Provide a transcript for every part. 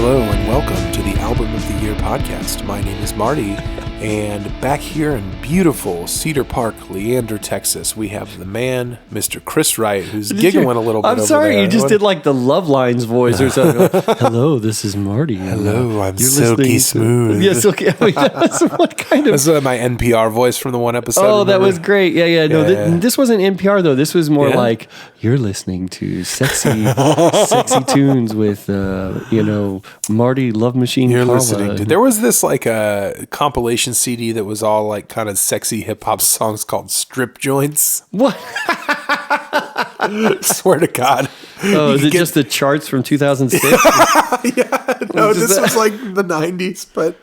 Hello and welcome to the Album of the Year podcast. My name is Marty, and back here in beautiful Cedar Park, Leander, Texas, we have the man, Mr. Chris Wright, who's giggling a little bit over there. I'm sorry, you just did like the Love Lines voice or something. Hello, this is Marty. Hello, I'm silky smooth. Yeah, silky. I mean, that's what kind of... That's my NPR voice from the one episode. Oh, that remember? was great. Yeah. No, this wasn't NPR though. This was more Yeah? like you're listening to sexy tunes with Marty Love Machine. You're Paula. listening to. There was this like a compilation CD that was all like kind of sexy hip hop songs called Strip Joints. What? Swear to God. Oh, is it just the charts from 2006? Yeah, no, this was like the 90s, but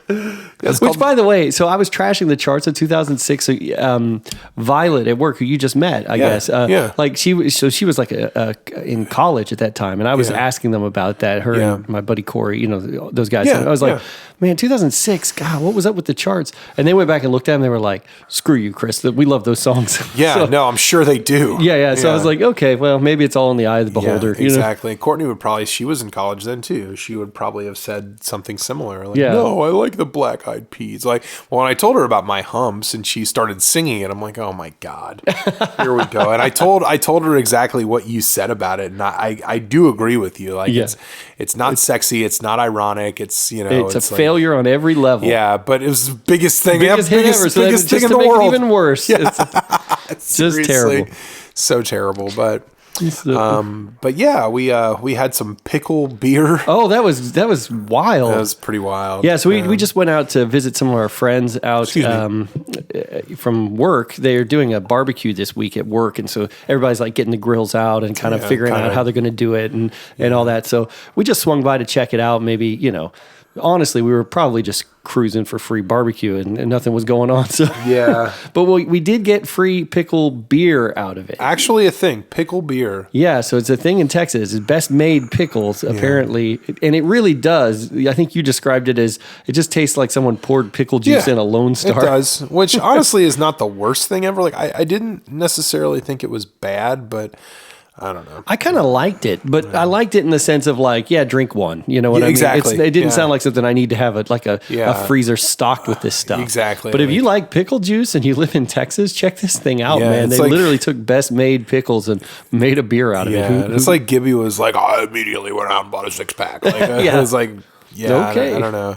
Which, by the way, so I was trashing the charts of 2006. So, Violet at work, who you just met, I guess, like she was like in college at that time, and I was asking them about that. Her and my buddy Corey, those guys. Yeah, I was like, man, 2006, God, what was up with the charts? And they went back and looked at them. And they were like, screw you, Chris. We love those songs. Yeah, no, I'm sure they do. Yeah. So I was like, okay, well, maybe it's all in the eye of the beholder. Yeah, exactly. Courtney would probably, she was in college then too. She would probably have said something similar. Like, no, I like the Black Eyed Peas. Like, well, when I told her about My Humps and she started singing it, I'm like, oh my God, here we go. And I told her exactly what you said about it. And I do agree with you. Like, it's not sexy. It's not ironic. It's, it's a failure on every level. Yeah, but it was the biggest thing. Biggest hit ever. So biggest thing just in to the make world. it even worse. Yeah. It's just terrible. So terrible, but yeah, we had some pickle beer. Oh, that was wild. That was pretty wild. Yeah, so we just went out to visit some of our friends out from work. They're doing a barbecue this week at work, and so everybody's like getting the grills out and kind of figuring out how they're going to do it and all that. So we just swung by to check it out. Maybe, honestly, we were probably just cruising for free barbecue and nothing was going on. So yeah, but we did get free pickle beer out of it. Actually, a thing, pickle beer. Yeah, so it's a thing in Texas. It's best made pickles, apparently, and it really does. I think you described it as it just tastes like someone poured pickle juice in a Lone Star. It does, which honestly is not the worst thing ever. Like I didn't necessarily think it was bad, but I don't know. I kind of liked it, but I liked it in the sense of like, drink one. You know what I mean? Exactly. It didn't sound like something I need to have a freezer stocked with this stuff. Exactly. But if you like pickle juice and you live in Texas, check this thing out, man. They literally took best made pickles and made a beer out of it. It's like Gibby was like, I immediately went out and bought a 6-pack. Like, it was like, okay. I don't know.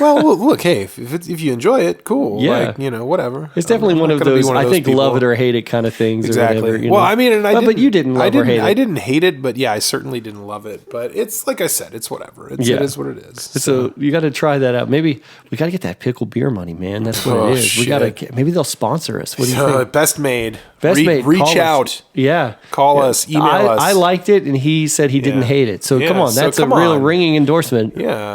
Well, look, hey, if you enjoy it, cool. Yeah. Like, whatever. It's definitely one of those, I think, people. Love it or hate it kind of things. Exactly. Or whatever, well, I mean, and but you didn't love or hate it. I didn't hate it, but I certainly didn't love it. But it's like I said, it's whatever. It is what it is. So you got to try that out. Maybe we got to get that pickle beer money, man. That's what it is. Shit. We got to. Maybe they'll sponsor us. What do you think? Best made. Made. Reach out. Yeah. Call us. Email us. I liked it, and he said he didn't hate it. So come on, that's a real ringing endorsement. Yeah.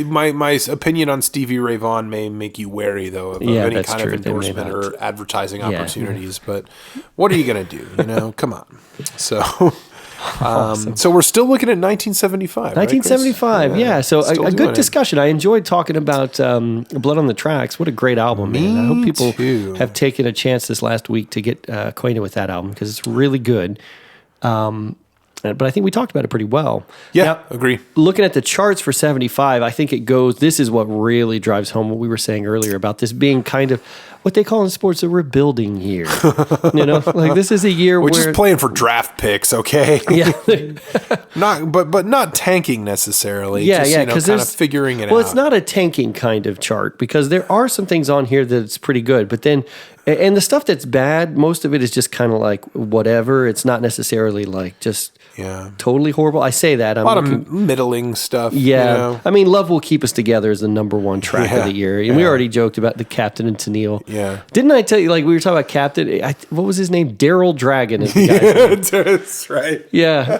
My opinion on Stevie Ray Vaughan may make you wary, though, of any kind of endorsement or advertising opportunities. But what are you going to do? Come on. So, Awesome. So we're still looking at 1975. 1975, right, yeah. So a good it. discussion. I enjoyed talking about Blood on the Tracks. What a great album, man. I hope people have taken a chance this last week to get acquainted with that album because it's really good. But I think we talked about it pretty well. Yeah, now, agree. Looking at the charts for 75, I think it goes, this is what really drives home what we were saying earlier about this being kind of what they call in sports a rebuilding year. Like this is a year We're where... just playing for draft picks, okay? Yeah. but not tanking necessarily. Yeah, just, because kind of figuring it out. Well, it's not a tanking kind of chart because there are some things on here that's pretty good, but then... And the stuff that's bad, most of it is just kind of like whatever. It's not necessarily like just totally horrible. I say that. A lot of middling stuff. Yeah. I mean, Love Will Keep Us Together is the number one track of the year. And we already joked about the Captain and Tennille. Yeah. Didn't I tell you, like we were talking about Captain, what was his name? Daryl Dragon is the guy's name. That's right. Yeah.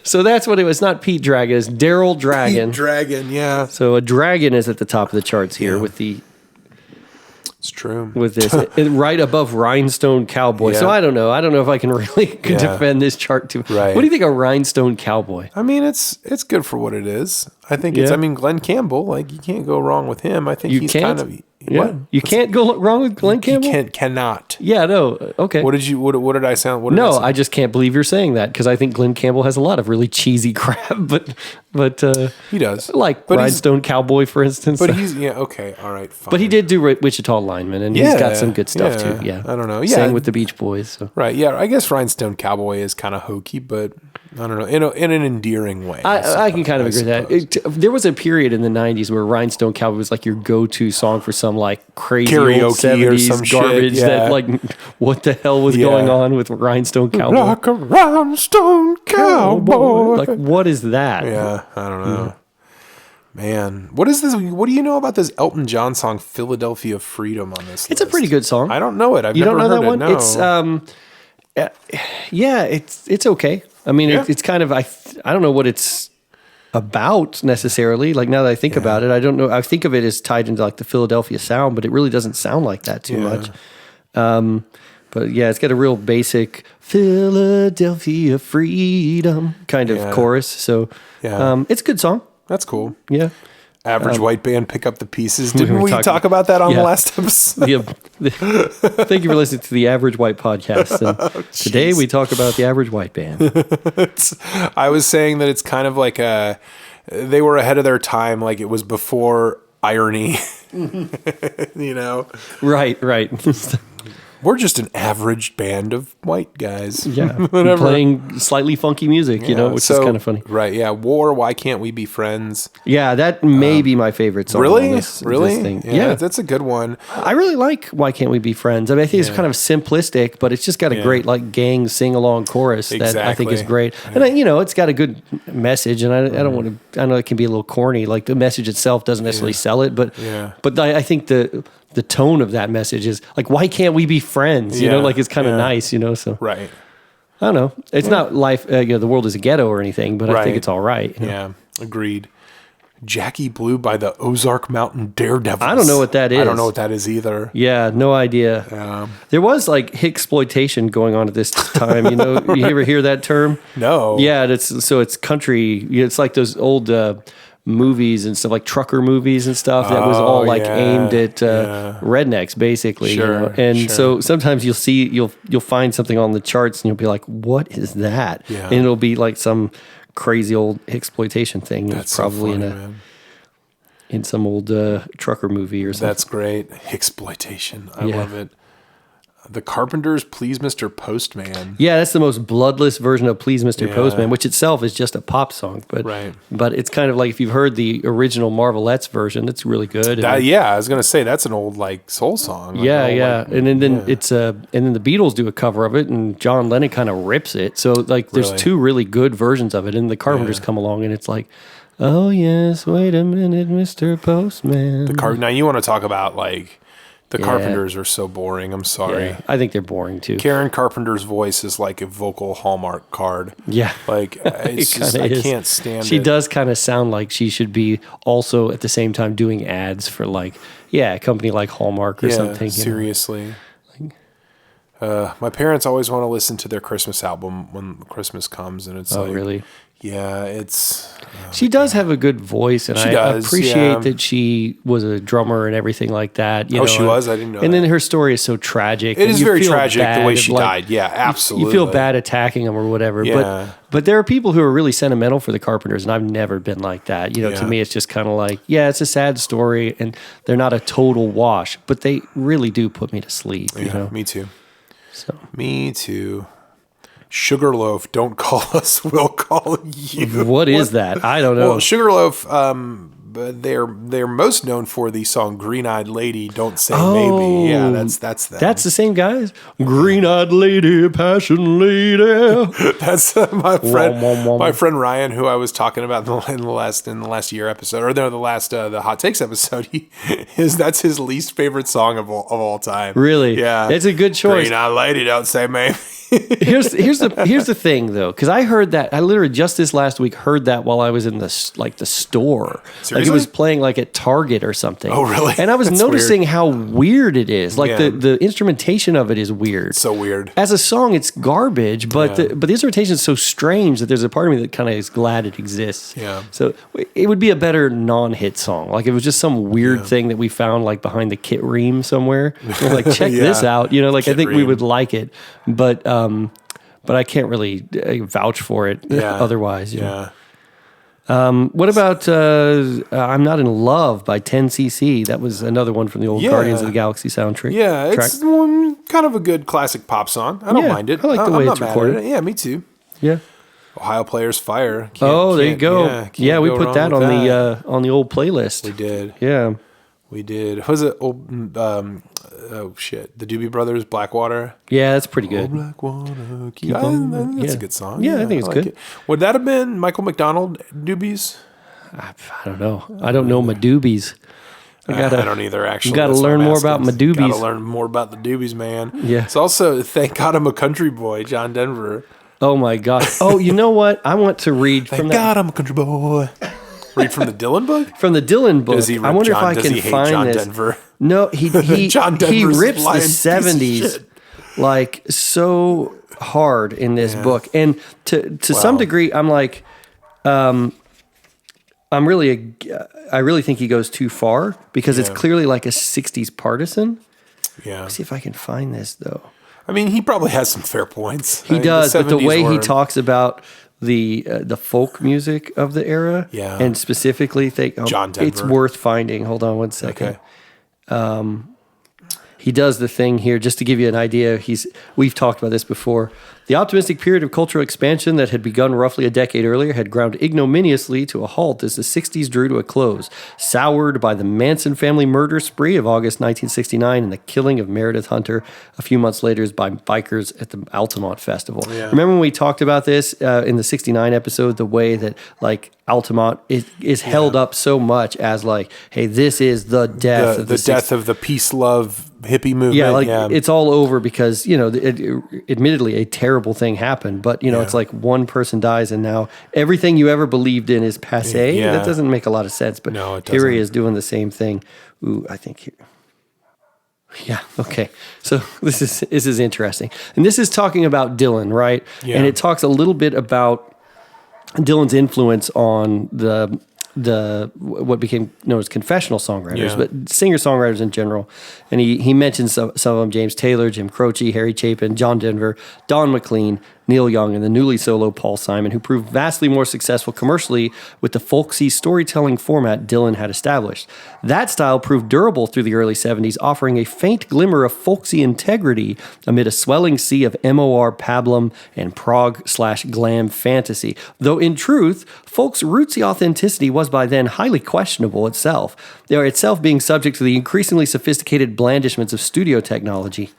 So that's what it was. Not Pete Dragon. It's Daryl Dragon. Pete Dragon, yeah. So a dragon is at the top of the charts here with the... It's true. With this, right above Rhinestone Cowboy. Yeah. So I don't know. I don't know if I can really defend this chart too. Right. What do you think of Rhinestone Cowboy? I mean, it's good for what it is. I think it's. I mean, Glenn Campbell. Like you can't go wrong with him. I think he's kind of. Yeah, you can't go wrong with Glen Campbell. You cannot. Yeah, no. Okay. What did I sound? What did No, I, sound? I just can't believe you're saying that because I think Glen Campbell has a lot of really cheesy crap, but he does. Like Rhinestone Cowboy, for instance. But he's okay, all right, fine. But he did do Wichita Lineman, and he's got some good stuff too. Yeah, I don't know. Yeah, sang with the Beach Boys. So. Right. Yeah, I guess Rhinestone Cowboy is kind of hokey, but I don't know, in an endearing way. I can kind of agree with that. There was a period in the 90s where Rhinestone Cowboy was like your go-to song for some like crazy karaoke old 70s or some garbage shit, that like what the hell was going on with Rhinestone Cowboy? Like a rhinestone cowboy. Like what is that? Yeah, I don't know. Man, what is this? What do you know about this Elton John song "Philadelphia Freedom" on this? It's a pretty good song. I don't know it. You never don't know heard that one? No. It's it's okay. I mean, it's kind of I don't know what it's about necessarily. Like now that I think about it, I don't know. I think of it as tied into like the Philadelphia sound, but it really doesn't sound like that too much. But yeah, it's got a real basic Philadelphia freedom kind of chorus. So it's a good song. That's cool. Yeah. Average White Band, Pick Up the Pieces. Didn't we talk about that on the last episode? Thank you for listening to the Average White Podcast. And today we talk about the Average White Band. I was saying that it's kind of like they were ahead of their time. Like it was before irony, you know? Right. We're just an average band of white guys. Yeah. Playing slightly funky music, which is kind of funny. Right. Yeah. War, Why Can't We Be Friends? Yeah. That may be my favorite song. Really? This thing. Yeah. That's a good one. I really like Why Can't We Be Friends? I mean, I think it's kind of simplistic, but it's just got a great like gang sing along chorus that I think is great. And it's got a good message. And I don't want to, I know it can be a little corny. Like the message itself doesn't necessarily sell it, but I think the tone of that message is like, why can't we be friends? You know, like it's kind of nice, so. Right. I don't know. It's not life, the world is a ghetto or anything, but I think it's all right. Yeah, agreed. Jackie Blue by the Ozark Mountain Daredevils. I don't know what that is. I don't know what that is either. Yeah, no idea. There was like Hicksploitation going on at this time. You ever hear that term? No. Yeah, it's country. It's like those old movies and stuff like trucker movies and stuff that was all like aimed at rednecks basically. So sometimes you'll find something on the charts and you'll be like, what is that? And it'll be like some crazy old exploitation thing. That's probably so funny, in some old trucker movie or something. That's great. Exploitation. I love it. The Carpenters' Please Mr. Postman. Yeah, that's the most bloodless version of Please Mr. Postman, which itself is just a pop song. But it's kind of like if you've heard the original Marvelettes version, it's really good. I was going to say that's an old like soul song. Like and then it's and then the Beatles do a cover of it, and John Lennon kind of rips it. So like there's two really good versions of it, and the Carpenters come along, and it's like, oh yes, wait a minute, Mr. Postman. Now you want to talk about like. The Carpenters are so boring. I'm sorry. Yeah, I think they're boring too. Karen Carpenter's voice is like a vocal Hallmark card. Yeah. Like it's just, I can't stand it. She does kind of sound like she should be also at the same time doing ads for like, a company like Hallmark or something. Seriously. My parents always want to listen to their Christmas album when Christmas comes, and it's really? Yeah, it's... she does have a good voice, and I appreciate that she was a drummer and everything like that. She was? I didn't know And then her story is so tragic. It is very tragic the way she died. Yeah, absolutely. You feel bad attacking them or whatever. Yeah. But there are people who are really sentimental for the Carpenters, and I've never been like that. To me, it's just kind of like, it's a sad story, and they're not a total wash, but they really do put me to sleep. Yeah, me too. So. Me too. Sugarloaf, don't call us, we'll call you. What is that? I don't know. Well, Sugarloaf, they're most known for the song "Green-Eyed Lady." Don't say maybe. Yeah, that's them. That's the same guys. Green-eyed lady, passion lady. That's my friend Ryan, who I was talking about in the last year episode, or the Hot Takes episode. That's his least favorite song of all time. Really? Yeah, it's a good choice. Green-eyed lady, don't say maybe. here's the thing though, because I heard that I literally just this last week heard that while I was in the store. Seriously? He was playing like at Target or something. Oh, really? And I was That's noticing weird. how weird it is. Like Yeah. the instrumentation of it is weird. So weird. As a song, it's garbage, but Yeah. the instrumentation is so strange that there's a part of me that kind of is glad it exists. Yeah. So it would be a better non-hit song. Like it was just some weird thing that we found like behind the Kit Ream somewhere. We're like, check this out. You know, like I think we Ream. would like it, but I can't really vouch for it otherwise. You know? What about I'm Not in Love by 10cc? That was another one from the old Guardians of the Galaxy soundtrack. Yeah, it's kind of a good classic pop song. I don't mind it. I like the way I'm it's not mad recorded. at it. Yeah, me too. Yeah. Ohio Players Fire. There you go. Can't We go put wrong that with on the old playlist. We did. Yeah. We did. What was it? Oh shit! The Doobie Brothers, Blackwater. Yeah, that's pretty good. Blackwater. That's a good song. Yeah, I think it's good. It. Would that have been Michael McDonald Doobies? I don't know. I don't know my doobies. I don't either, actually. You got to learn more about my doobies. Got to learn more about the Doobies, man. Yeah. It's also, thank God I'm a country boy, John Denver. Oh, my God. Oh, you know what? I want to read Thank from God I'm a country boy. Read from the Dylan book? From the Dylan book. Does he rip I wonder John, if I does can he hate find John this. Denver? No, he John he Denver's rips the lying piece of 70s shit. like so hard in this book. And to some degree, I'm like, I really think he goes too far because it's clearly like a 60s partisan. Yeah. Let's see if I can find this though. I mean, he probably has some fair points. He does, but the 70s way he were- talks about the folk music of the era, and specifically, John Denver. it's worth finding. Hold on one second. Okay. He does the thing here, just to give you an idea. We've talked about this before. The optimistic period of cultural expansion that had begun roughly a decade earlier had ground ignominiously to a halt as the 60s drew to a close, soured by the Manson family murder spree of August 1969 and the killing of Meredith Hunter a few months later by bikers at the Altamont Festival. Yeah. Remember when we talked about this in the 69 episode, the way that like Altamont is held up so much as like, hey, this is the death of the death of the peace, love, hippie movement. Yeah, it's all over because, you know, admittedly a terrible thing happened, but, you know, it's like one person dies and now everything you ever believed in is passé. Yeah. That doesn't make a lot of sense, but no, it here he is doing the same thing. Ooh, I think here. Yeah, okay. So this is interesting. And this is talking about Dylan, right? Yeah. And it talks a little bit about Dylan's influence on the what became known as confessional songwriters, but singer-songwriters in general. And he mentions some of them: James Taylor, Jim Croce, Harry Chapin, John Denver, Don McLean, Neil Young, and the newly solo Paul Simon, who proved vastly more successful commercially with the folksy storytelling format Dylan had established. That style proved durable through the early 70s, offering a faint glimmer of folksy integrity amid a swelling sea of MOR pablum and prog/glam fantasy. Though in truth, folk's rootsy authenticity was by then highly questionable itself, being subject to the increasingly sophisticated blandishments of studio technology.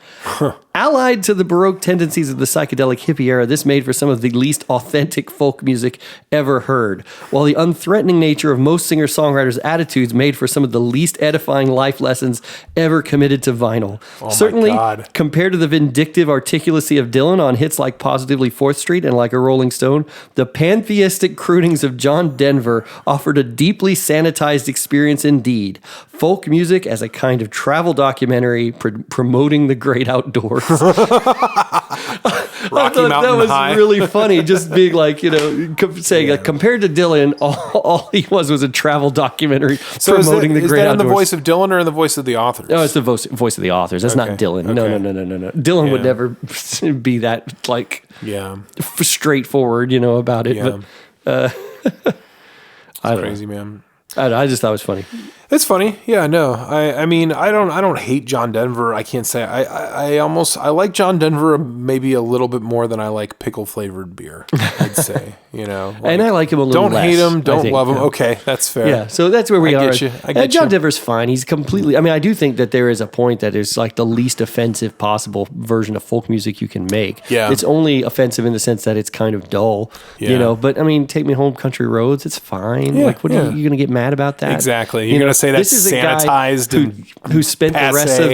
Allied to the Baroque tendencies of the psychedelic hippie era, this made for some of the least authentic folk music ever heard, while the unthreatening nature of most singer-songwriters' attitudes made for some of the least edifying life lessons ever committed to vinyl. Certainly, compared to the vindictive articulacy of Dylan on hits like Positively 4th Street and Like a Rolling Stone, the pantheistic croonings of John Denver offered a deeply sanitized experience indeed. Folk music as a kind of travel documentary promoting the great outdoors. Rocky Mountain that was High. really funny, just being like, you know, saying like, compared to Dylan, all he was a travel documentary promoting the great outdoors. Is that in the voice of Dylan or in the voice of the authors? No, it's the voice of the authors. That's not Dylan. Okay. No. Dylan would never be that like straightforward, you know, about it. Yeah. But I don't crazy, man. I just thought it was funny. It's funny. Yeah, no. I mean, I don't hate John Denver. I can't say I like John Denver maybe a little bit more than I like pickle flavored beer, I'd say, you know. Like, and I like him a little less. Don't hate him, don't love him. Yeah. Okay, that's fair. Yeah, so that's where we are. I get John you. Denver's fine. He's completely, I mean, I do think that there is a point that is like the least offensive possible version of folk music you can make. Yeah. It's only offensive in the sense that it's kind of dull, you know, but I mean, Take Me Home Country Roads, it's fine. Yeah, like, what are you going to get mad about that? Exactly. You're going to say that's sanitized who spent the rest of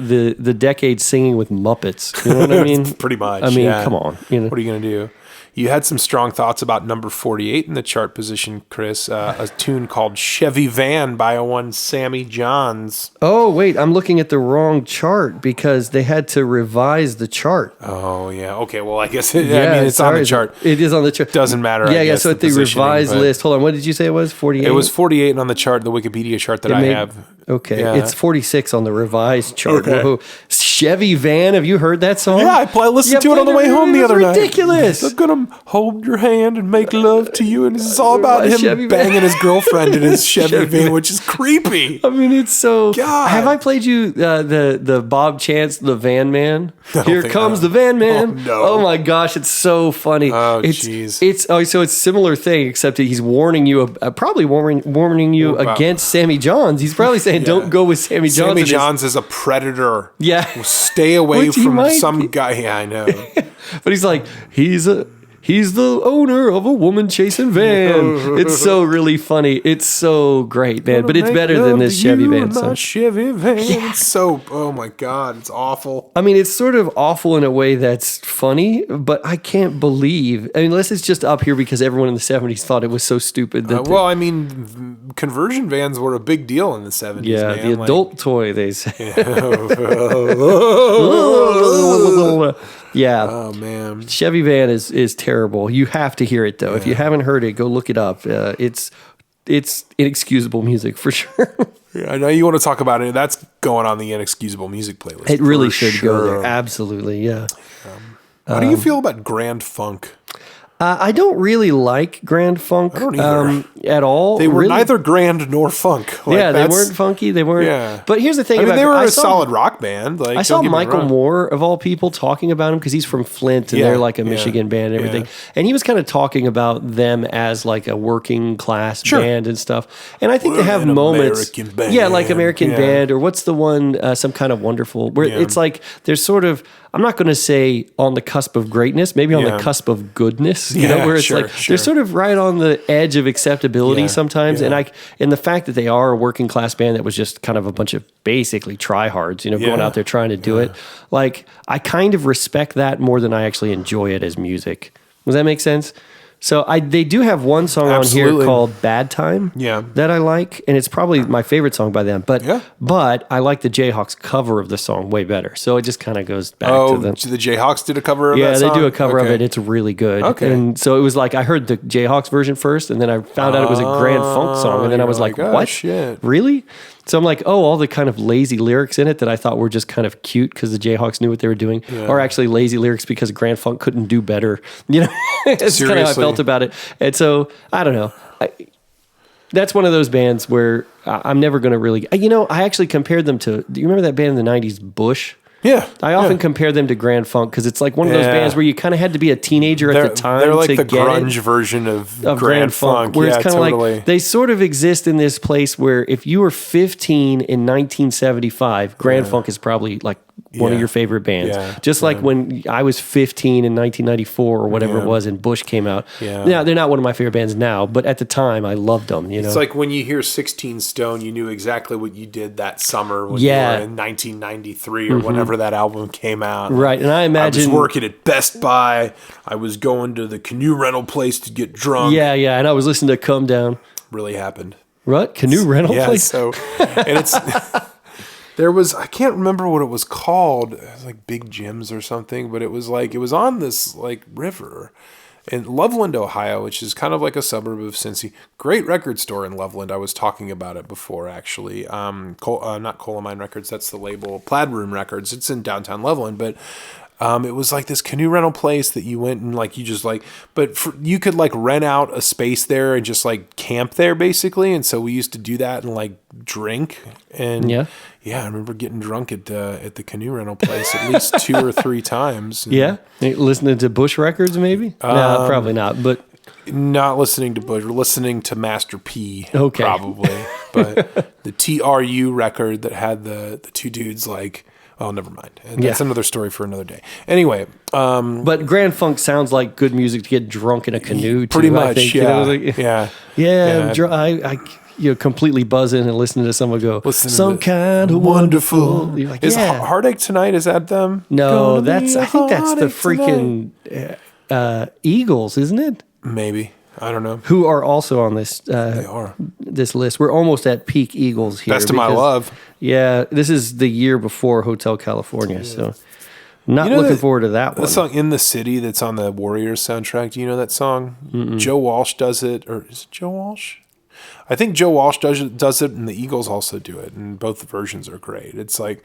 the decade singing with Muppets. You know what I mean? Pretty much. I mean, come on. You know? What are you going to do? You had some strong thoughts about number 48 in the chart position, Chris. A tune called Chevy Van by one Sammy Johns. Oh, wait, I'm looking at the wrong chart because they had to revise the chart. Oh, yeah. Okay, well, I guess it's on the chart. It is on the chart. Doesn't matter. Yeah, so at the revised list, hold on, what did you say it was? 48? It was 48 on the chart, the Wikipedia chart that I have. Okay, it's 46 on the revised chart. Okay. Chevy Van, have you heard that song? Yeah, I listened to it on the way home the other night. Ridiculous. I'm gonna hold your hand and make love to you, and it's all about him banging his girlfriend in his Chevy Van, which is creepy. I mean, it's so. God. Have I played you the Bob Chance, the Van Man? Here comes the Van Man. Oh, no. Oh my gosh, it's so funny. Oh jeez. So it's similar thing, except that he's warning you, probably warning you against Sammy Johns. He's probably saying, "Don't go with Sammy Johns." Sammy Johns is a predator. Yeah. Stay away from some guy. Yeah, I know. But he's like, he's the owner of a woman chasing van. It's so really funny. It's so great, man. But it's better than this Chevy Van song. Chevy Van. Yeah. It's so, oh my God, it's awful. I mean, it's sort of awful in a way that's funny, but I can't believe, unless it's just up here because everyone in the 70s thought it was so stupid. Well, I mean, conversion vans were a big deal in the 70s. Yeah, man. The adult toy, they say. Yeah. Oh man. Chevy Van is terrible. You have to hear it though. Yeah. If you haven't heard it, go look it up. It's inexcusable music for sure. Yeah, I know you want to talk about it. That's going on the inexcusable music playlist. It really should go there. Absolutely. Yeah. How do you feel about Grand Funk? I don't really like Grand Funk at all. They were neither grand nor funk. Like, they weren't funky. They weren't. Yeah. But here's the thing. I mean, they were a solid rock band. Like, I saw Michael Moore, of all people, talking about him because he's from Flint and they're like a Michigan band and everything. Yeah. And he was kind of talking about them as like a working class band and stuff. And I think they have moments. American band. Yeah, like American band, or what's the one, Some Kind of Wonderful, where it's like there's sort of, I'm not going to say on the cusp of greatness, maybe on the cusp of goodness, where it's they're sort of right on the edge of acceptability sometimes. Yeah. And the fact that they are a working class band that was just kind of a bunch of basically tryhards, going out there trying to do it. Like, I kind of respect that more than I actually enjoy it as music. Does that make sense? So they do have one song on here called Bad Time that I like, and it's probably my favorite song by them. But I like the Jayhawks cover of the song way better. So it just kind of goes back to them. The Jayhawks did a cover of that song? Yeah, they do a cover of it. It's really good. Okay. And so it was like I heard the Jayhawks version first, and then I found out it was a Grand Funk song, and then I was like, what? Shit. Really? So I'm like, all the kind of lazy lyrics in it that I thought were just kind of cute because the Jayhawks knew what they were doing are actually lazy lyrics because Grand Funk couldn't do better. It's kind of how I felt about it. And so, I don't know. That's one of those bands where I'm never going to really... I actually compared them to... Do you remember that band in the 90s, Bush? Yeah. I often compare them to Grand Funk because it's like one of those bands where you kind of had to be a teenager at the time to get it. They're like the grunge version of Grand Funk. Where it's kind of like, they sort of exist in this place where if you were 15 in 1975, Grand Funk is probably like one of your favorite bands. Yeah. Just like when I was 15 in 1994 or whatever it was and Bush came out. Yeah. Now, they're not one of my favorite bands now, but at the time I loved them. It's like when you hear 16 Stone, you knew exactly what you did that summer when you were in 1993 or whenever that album came out. Right. And I imagine... I was working at Best Buy. I was going to the canoe rental place to get drunk. Yeah. And I was listening to Come Down. Really happened. What? Canoe rental place? Yeah, so... And it's... There was, I can't remember what it was called. It was like Big Jim's or something, but it was on this like river in Loveland, Ohio, which is kind of like a suburb of Cincy. Great record store in Loveland. I was talking about it before, actually. Not Colamine Records, that's the label. Plaid Room Records. It's in downtown Loveland, but it was like this canoe rental place that you went and like you just like, you could like rent out a space there and just like camp there basically. And so we used to do that and like drink and I remember getting drunk at the canoe rental place at least 2 or 3 times. Yeah, listening to Bush records maybe. No, probably not. But not listening to Bush. We're listening to Master P. Probably, but the TRU record that had the two dudes like. Oh, never mind. That's another story for another day. Anyway. But Grand Funk sounds like good music to get drunk in a canoe. Pretty much, I think. I completely buzzing and listening to someone go, Some Kind of Wonderful. Like, Heartache Tonight, is that them? No, I think that's the freaking... Eagles, isn't it? Maybe. I don't know. Who are also on this They are. this list. We're almost at peak Eagles here. Best of My Love. Yeah, this is the year before Hotel California, so not looking forward to that one. The song In the City that's on the Warriors soundtrack. Do you know that song? Mm-mm. Joe Walsh does it. Or is it Joe Walsh? I think Joe Walsh does it, and the Eagles also do it, and both versions are great. It's like,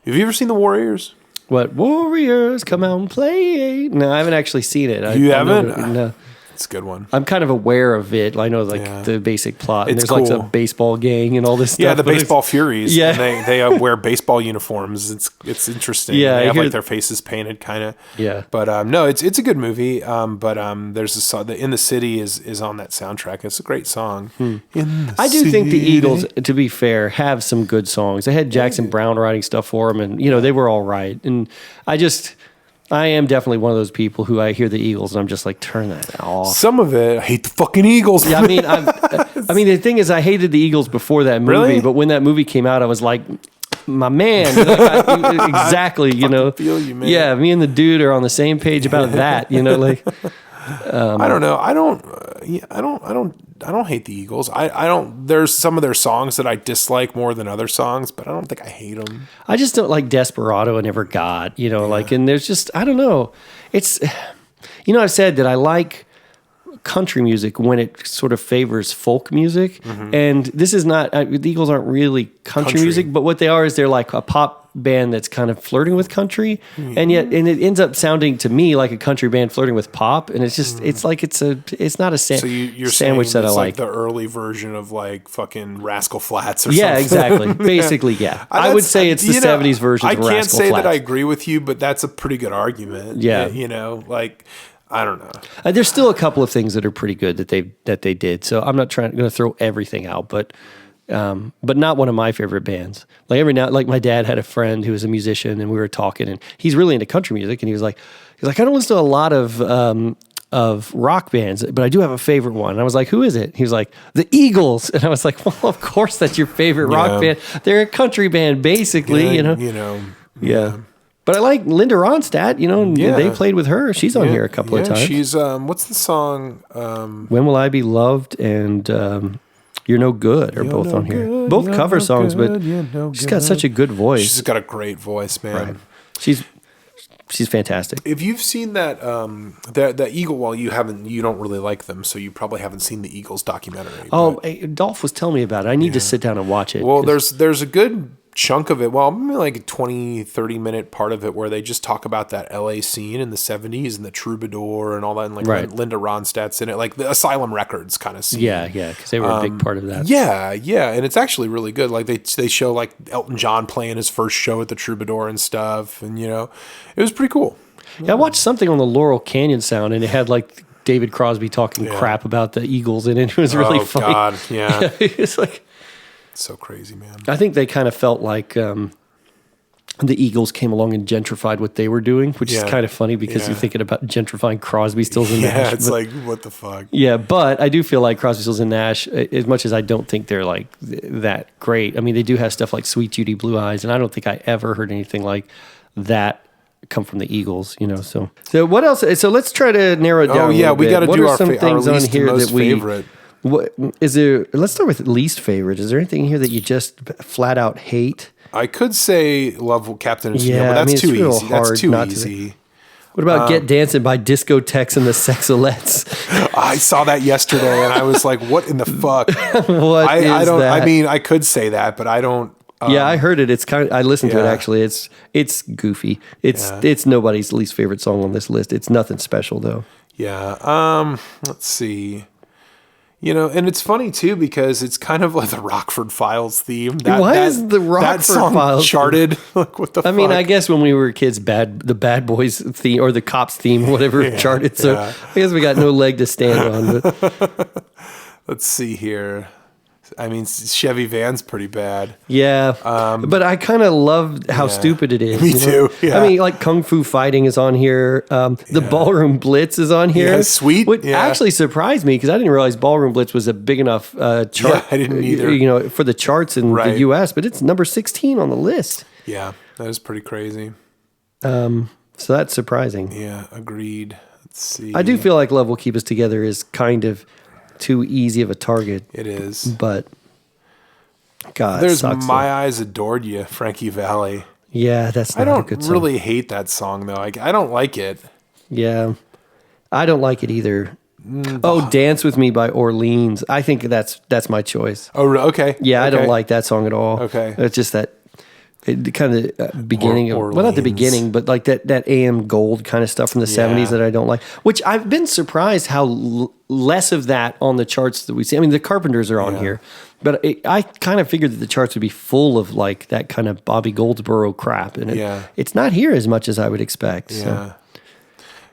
have you ever seen the Warriors? What, Warriors, come out and play? No, I haven't actually seen it. You haven't? No. It's a good one. I'm kind of aware of it. I know the basic plot. And It's there's cool. like a baseball gang and all this stuff. Yeah, the Baseball Furies. Yeah. And they wear baseball uniforms. It's interesting. Yeah, they have I like hear- their faces painted, kind of. Yeah. But no, it's a good movie. But there's a song. The In the City is on that soundtrack. It's a great song. I do think the Eagles, to be fair, have some good songs. They had Jackson Brown writing stuff for them, and they were all right. And I am definitely one of those people who I hear the Eagles and I'm just like, turn that off. Some of it, I hate the fucking Eagles. Yeah, I mean, the thing is, I hated the Eagles before that movie, Really? but when that movie came out, I was like, my man, exactly. feel you, man. Yeah, me and the dude are on the same page about that. Like. I don't know. I don't hate the Eagles. I don't. There's some of their songs that I dislike more than other songs, but I don't think I hate them. I just don't like Desperado. I never got, and there's just, I don't know. It's, I've said that I like country music when it sort of favors folk music. Mm-hmm. And this is not, the Eagles aren't really country music, but what they are is they're like a pop band that's kind of flirting with country. Mm-hmm. And it ends up sounding to me like a country band flirting with pop. And it's just, it's like, it's not a so you're sandwich that I like. The early version of like fucking Rascal Flatts or something. Yeah, exactly. Basically, yeah. I would say it's the 70s version of Rascal Flatts. I can't say that I agree with you, but that's a pretty good argument. Yeah. I don't know. There's still a couple of things that are pretty good that they did. So I'm not going to throw everything out, but not one of my favorite bands. Like my dad had a friend who was a musician, and we were talking, and he's really into country music, and he was like, I don't listen to a lot of rock bands, but I do have a favorite one. And I was like, who is it? He was like, the Eagles. And I was like, well, of course that's your favorite rock band. They're a country band, basically. Yeah. But I like Linda Ronstadt, and they played with her. She's on here a couple of times. She's, what's the song? When Will I Be Loved and You're No Good are both on here. Both cover songs, but she's got such a good voice. She's got a great voice, man. Right. She's fantastic. If you've seen that, the Eagle, well, you don't really like them, so you probably haven't seen the Eagles documentary. Oh, Dolph was telling me about it. I need to sit down and watch it. Well, there's a good chunk of it, well, maybe like a 20-30 minute part of it where they just talk about that LA scene in the 70s and the Troubadour and all that, and like Linda Ronstadt's in it, like the Asylum Records kind of scene. Yeah, because they were a big part of that. Yeah, and it's actually really good. Like they show like Elton John playing his first show at the Troubadour and stuff, and it was pretty cool. Yeah, I watched something on the Laurel Canyon Sound, and it had like David Crosby talking crap about the Eagles, and it was really funny. Oh God, yeah. It's like, so crazy, man. I think they kind of felt like the Eagles came along and gentrified what they were doing, which is kind of funny because you're thinking about gentrifying Crosby, Stills, and Nash. Yeah, it's like, what the fuck? Yeah, but I do feel like Crosby, Stills, and Nash, as much as I don't think they're like that great, I mean, they do have stuff like Sweet Judy Blue Eyes, and I don't think I ever heard anything like that come from the Eagles, So what else? So let's try to narrow it down. Oh, yeah, we got to do our things on here most that we favorite. What is there? Let's start with least favorite. Is there anything here that you just flat out hate? I could say Love Captain and yeah, but that's too easy. That's too easy. What about Get Dancing by Discotheques and the Sexolettes? I saw that yesterday, and I was like, "What in the fuck?" I don't. I mean, I could say that, but I don't. Yeah, I heard it. It's kind of. I listened to it actually. It's goofy. It's nobody's least favorite song on this list. It's nothing special though. Yeah. Let's see. And it's funny too because it's kind of like the Rockford Files theme. Why is the Rockford Files charted? Like what the fuck? I mean, I guess when we were kids, the Bad Boys theme or the Cops theme, whatever charted. So I guess we got no leg to stand on. But let's see here. I mean, Chevy Van's pretty bad. Yeah, but I kind of love how stupid it is. Me too. Yeah. I mean, like Kung Fu Fighting is on here. The Ballroom Blitz is on here. Yeah, sweet. Which actually surprised me because I didn't realize Ballroom Blitz was a big enough chart. Yeah, I didn't either. For the charts in the U.S., but it's number 16 on the list. Yeah, that is pretty crazy. So that's surprising. Yeah, agreed. Let's see. I do feel like Love Will Keep Us Together is kind of too easy of a target. It is. But, God, there's sucks, My Eyes Adored You, Frankie Valli. Yeah, that's not a good song. I don't really hate that song, though. I don't like it. Yeah. I don't like it either. Dance With Me by Orleans. I think that's my choice. Oh, okay. Yeah, okay. I don't like that song at all. Okay. It's just that kind of beginning of, well, not the beginning, but like that AM Gold kind of stuff from the 70s that I don't like, which I've been surprised how less of that on the charts that we see. I mean, the Carpenters are on here, but I kind of figured that the charts would be full of like that kind of Bobby Goldsboro crap. And it's not here as much as I would expect. Yeah. So.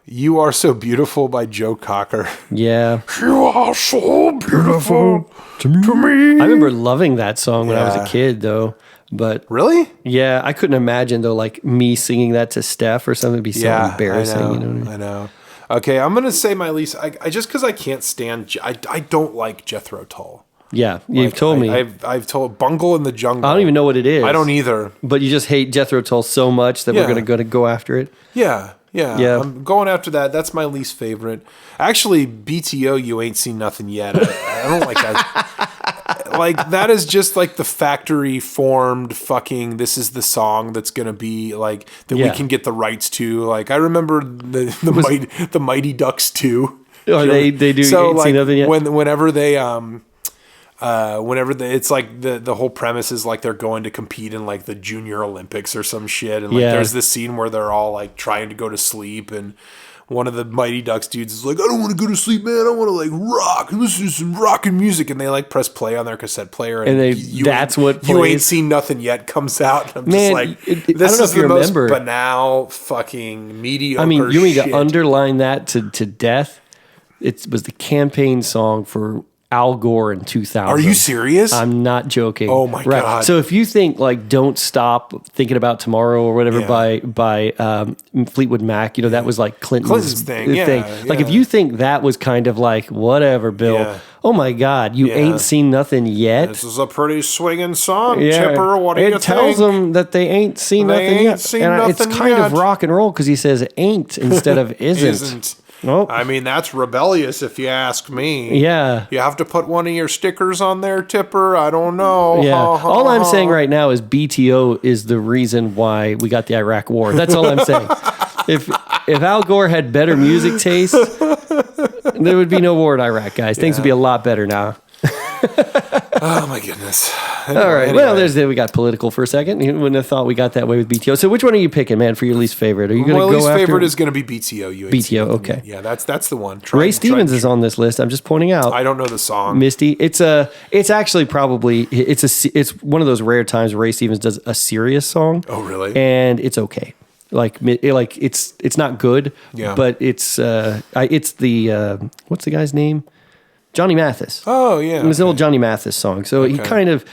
You Are So Beautiful by Joe Cocker. Yeah. You are so beautiful to me. I remember loving that song when I was a kid, though. But really? Yeah, I couldn't imagine, though, like me singing that to Steph or something would be so embarrassing. I know, you know what I mean? I know. Okay, I'm going to say my least. I just because I can't stand. I don't like Jethro Tull. Yeah, you've told me. I've told Bungle in the Jungle. I don't even know what it is. I don't either. But you just hate Jethro Tull so much that we're going to go after it. Yeah. I'm going after that. That's my least favorite. Actually, BTO, You Ain't Seen Nothing Yet. I don't like that. Like, that is just like the factory formed fucking, this is the song that's going to be like, that we can get the rights to. Like, I remember the Mighty Ducks 2. Oh, they do so, Ain't like, Seen Nothing Yet? Whenever they, it's like the whole premise is like they're going to compete in like the Junior Olympics or some shit, and like there's this scene where they're all like trying to go to sleep, and one of the Mighty Ducks dudes is like, I don't want to go to sleep, man. I want to like rock and listen to some rockin' music, and they like press play on their cassette player, and You Ain't Seen Nothing Yet comes out. And I'm just like, this I don't know is if you the most remember. banal fucking mediocre. I mean, you mean shit. to underline that to death? It was the campaign song for Al Gore in 2000. Are you serious? I'm not joking. Oh my God. So if you think like Don't Stop Thinking About Tomorrow or whatever by Fleetwood Mac, you know, that was like Clinton's thing. Like if you think that was kind of like whatever, Bill, oh my God, you ain't seen nothing yet. This is a pretty swinging song, Chipper. What do you think? It tells them that they ain't seen nothing yet. And it's kind of rock and roll because he says ain't instead of isn't. Nope. I mean, that's rebellious if you ask me. Yeah. You have to put one of your stickers on there, Tipper. I don't know. Yeah. All I'm saying right now is BTO is the reason why we got the Iraq War. That's all I'm saying. If Al Gore had better music taste, there would be no war in Iraq, guys. Things would be a lot better now. Oh my goodness. Anyway, all right. Well, we got political for a second. You wouldn't have thought we got that way with BTO. So which one are you picking, man, for your least favorite? Are you going to go after? My least favorite is going to be BTO. BTO, okay. Yeah, that's the one. Ray Stevens is on this list. I'm just pointing out. I don't know the song. Misty. It's actually probably it's one of those rare times Ray Stevens does a serious song. Oh, really? And it's okay. Like it's not good. Yeah. But it's the what's the guy's name? Johnny Mathis. Oh, yeah. It's an old Johnny Mathis song. So he kind of,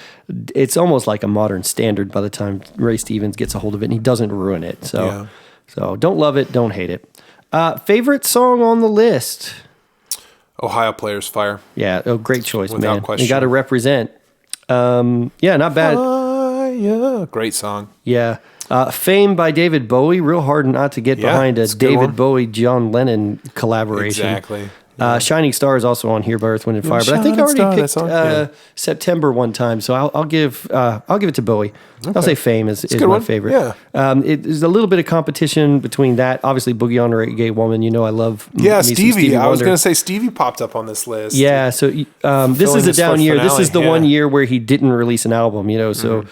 it's almost like a modern standard by the time Ray Stevens gets a hold of it, and he doesn't ruin it. So don't love it, don't hate it. Favorite song on the list? Ohio Players Fire. Yeah, great choice, Without man. question. You got to represent. Yeah, not bad. Yeah, great song. Yeah. Fame by David Bowie. Real hard not to get behind a David Bowie, John Lennon collaboration. Exactly. Shining Star is also on here by Earth, Wind and Fire, but I think I already picked September one time, so I'll give it to Bowie. Okay. I'll say Fame is my favorite. Yeah. There's a little bit of competition between that. Obviously, Boogie on a Reggae Woman. You know, I love Stevie. I was going to say Stevie popped up on this list. Yeah, so this is a down year. This is the 1 year where he didn't release an album. You know, so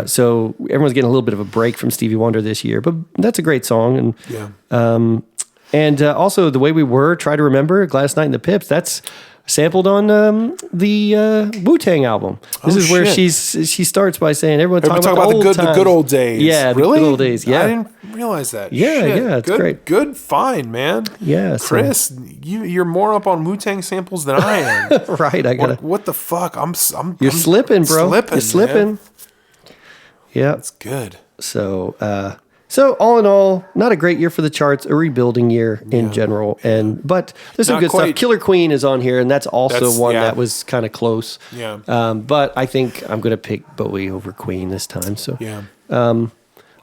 so everyone's getting a little bit of a break from Stevie Wonder this year, but that's a great song. And And also, The Way We Were, Try to Remember, Gladys Knight and the Pips, that's sampled on the Wu-Tang album. This is where she starts by saying, everyone talk about the good old days. Yeah, really? The good old days, yeah. I didn't realize that. Yeah, it's great. Good find, man. Yeah. Chris, you're more up on Wu-Tang samples than I am. Right, I gotta... What the fuck? I'm You're slipping, bro. You're slipping. Man. Yeah. That's good. So all in all, not a great year for the charts, a rebuilding year in general. But there's some good stuff. Killer Queen is on here, and that's one that was kind of close. Yeah. But I think I'm going to pick Bowie over Queen this time. So yeah.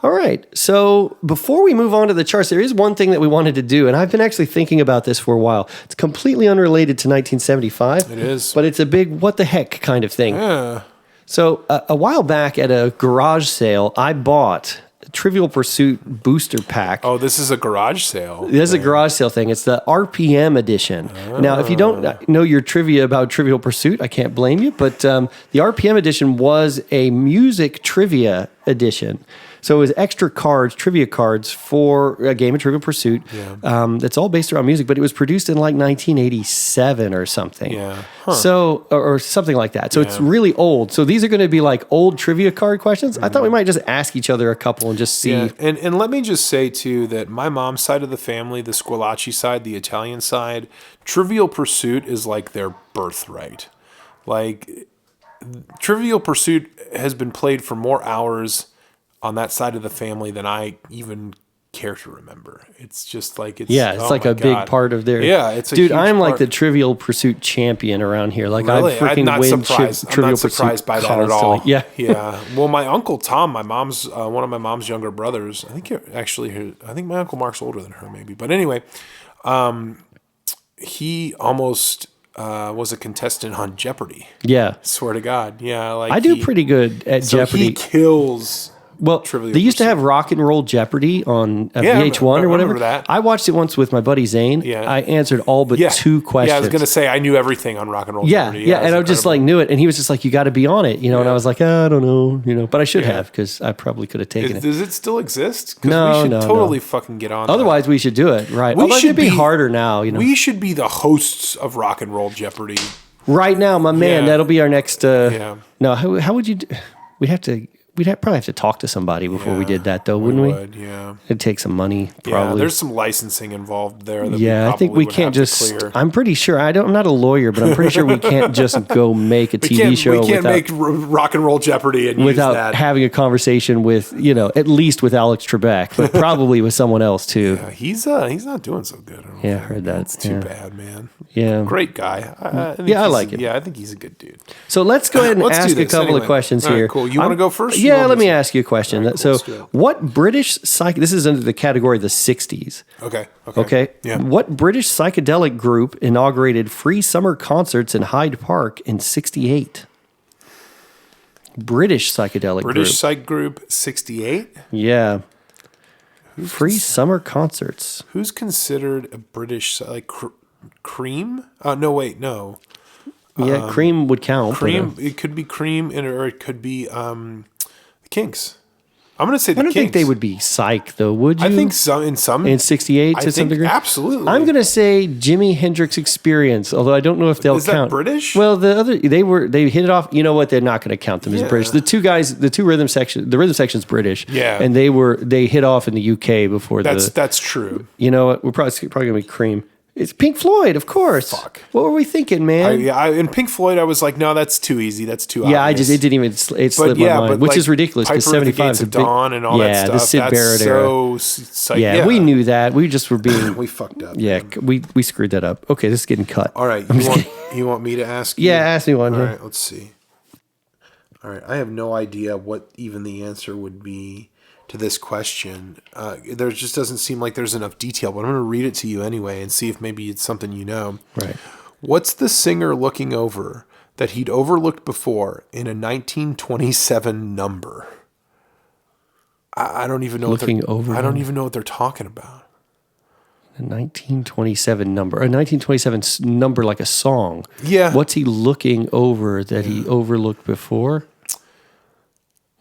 All right. So before we move on to the charts, there is one thing that we wanted to do, and I've been actually thinking about this for a while. It's completely unrelated to 1975. It is. But it's a big what the heck kind of thing. Yeah. So a while back at a garage sale, I bought a Trivial Pursuit booster pack. Oh, this is a garage sale. This is a garage sale thing. It's the RPM edition. Now, if you don't know your trivia about Trivial Pursuit, I can't blame you. But the RPM edition was a music trivia edition. So it was extra cards, trivia cards for a game of Trivial Pursuit. Yeah. That's all based around music, but it was produced in like 1987 or something. Yeah. So, or something like that. So it's really old. So these are going to be like old trivia card questions. I thought we might just ask each other a couple and just see. Yeah. And let me just say, too, that my mom's side of the family, the Squillaci side, the Italian side, Trivial Pursuit is like their birthright. Like, Trivial Pursuit has been played for more hours on that side of the family than I even care to remember. It's just like it's like a big part of their. Yeah, it's a dude. huge I'm like part. the Trivial Pursuit champion around here. Like Really? I freaking I'm not win surprised. I'm Trivial not surprised by that at all. Yeah, yeah. Well, my uncle Tom, my mom's one of my mom's younger brothers. I think my uncle Mark's older than her, maybe. But anyway, he almost was a contestant on Jeopardy. Yeah. Swear to God. Yeah, like I do pretty good at Jeopardy. He kills. Well, Trivial they used to Pursuit. have Rock and Roll Jeopardy on Yeah, VH1 I or whatever. remember that. I watched it once with my buddy Zane. Yeah. I answered all but two questions. Yeah, I was going to say I knew everything on Rock and Roll Yeah, Jeopardy. and I just like knew it, and he was just like, "You got to be on it," and I was like, "I don't know," but I should have because I probably could have taken it. Does it still exist? 'Cause No, we should no, totally fucking get on. Otherwise, we should do it right. We Although should it'd be be- harder now. We should be the hosts of Rock and Roll Jeopardy. Right now, my man, Yeah. that'll be our next. Yeah. No, how would you? We'd probably have to talk to somebody before we did that, though, wouldn't we? Would, yeah. It'd take some money, Yeah, probably. there's some licensing involved there. That I think we would can't have to just. clear. I'm pretty sure. I'm not a lawyer, but I'm pretty sure we can't just go make a TV show we can't without, make Rock and Roll Jeopardy and use without that. having a conversation with at least with Alex Trebek, but probably with someone else too. Yeah, he's not doing so good. I heard that. It's too bad, man. Yeah, Great guy. I think I he's- like him. Yeah, I think he's a good dude. So let's go ahead and Let's do ask a this couple anyway. of questions All right, here. cool. You wanna go first? You Yeah, want let me me to- ask you a question. All right, cool. Let's do So, it. what British this is under the category of the 60s. Okay. Okay. Yeah. What British psychedelic group inaugurated free summer concerts in Hyde Park in 68? British psychedelic British group. Psych Group 68. Yeah. Free summer concerts. Who's considered a British Cream? No, wait, no. Yeah, Cream would count. Cream. It could be Cream, or it could be the Kinks. I'm going to say the I don't Kinks. think they would be psych, though, would you? I think some in 68 I to some think degree. absolutely. I'm going to say Jimi Hendrix Experience, although I don't know if they'll Is that count. British? Well, they hit it off. You know what? They're not going to count them as Yeah. British. The rhythm section's British. Yeah. and they hit off in the UK before That's true. You know what? We're probably going to be Cream. It's Pink Floyd, of course. Fuck. What were we thinking, man? In Pink Floyd, I was like, no, that's too easy. That's too obvious. It didn't even it slipped my mind, which is ridiculous because Piper at the 75 Gates is a of big Dawn and all that stuff. the Sid that's Barrett era. So We knew that. We just were being we fucked up. Yeah, we screwed that up. Okay, this is getting cut. All right, you want me to ask you? Yeah, ask me one. All here. right, let's see. All right, I have no idea what even the answer would be to this question. There just doesn't seem like there's enough detail, but I'm going to read it to you anyway and see if maybe it's something you know. Right. What's the singer looking over that he'd overlooked before in a 1927 number? I don't even know. Looking over. I don't even know what they're talking about. A 1927 number. A 1927 number like a song. Yeah. What's he looking over that he overlooked before?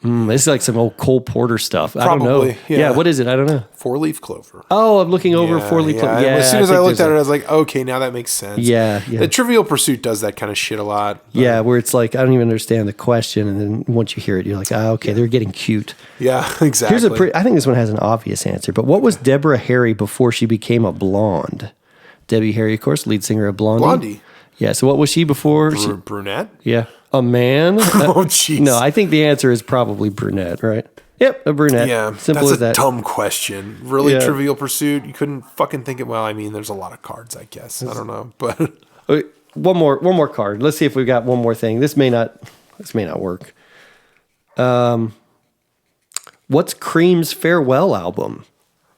This is like some old Cole Porter stuff. I don't know. Probably, yeah. What is it? I don't know. 4-leaf clover. Oh, I'm looking over four-leaf clover. Yeah, as soon as I think looked there's at it, I was like, okay, now that makes sense. Yeah. The Trivial Pursuit does that kind of shit a lot. Yeah, where it's like, I don't even understand the question. And then once you hear it, you're like, okay, they're getting cute. Yeah, exactly. I think this one has an obvious answer. But what was Deborah Harry before she became a blonde? Debbie Harry, of course, lead singer of Blondie. Blondie. Yeah, so what was she before? Brunette? Yeah. A man? Oh, jeez. No, I think the answer is probably brunette, right? Yep, a brunette. Yeah, Simple that's as that. a dumb question. Really, Yeah. Trivial Pursuit? You couldn't fucking think it. Well, I mean, there's a lot of cards, I guess. I don't know, but Okay, one more card. Let's see if we've got one more thing. This may not work. What's Cream's farewell album?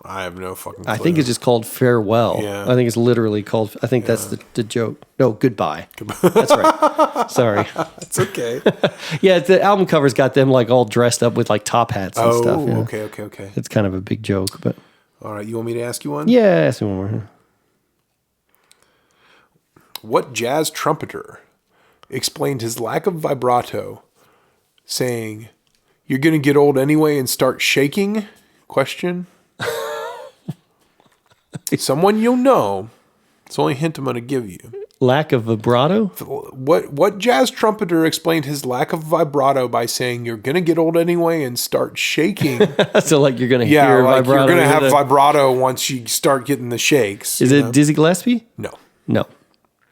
I have no fucking clue. I think it's just called Farewell. Yeah. I think it's literally called, I think that's the joke. No, Goodbye. That's right. Sorry. It's okay. Yeah, the album cover's got them like all dressed up with like top hats and stuff. You know? Okay. It's kind of a big joke, but. All right, you want me to ask you one? Yeah, ask me one more. What jazz trumpeter explained his lack of vibrato, saying, "You're going to get old anyway and start shaking?" Question. Someone you'll know. It's the only hint I'm going to give you. Lack of vibrato? What jazz trumpeter explained his lack of vibrato by saying, "You're going to get old anyway and start shaking"? So like you're going to Yeah, hear like vibrato. you're going to have vibrato once you start getting the shakes. Is it Dizzy Gillespie? No. No.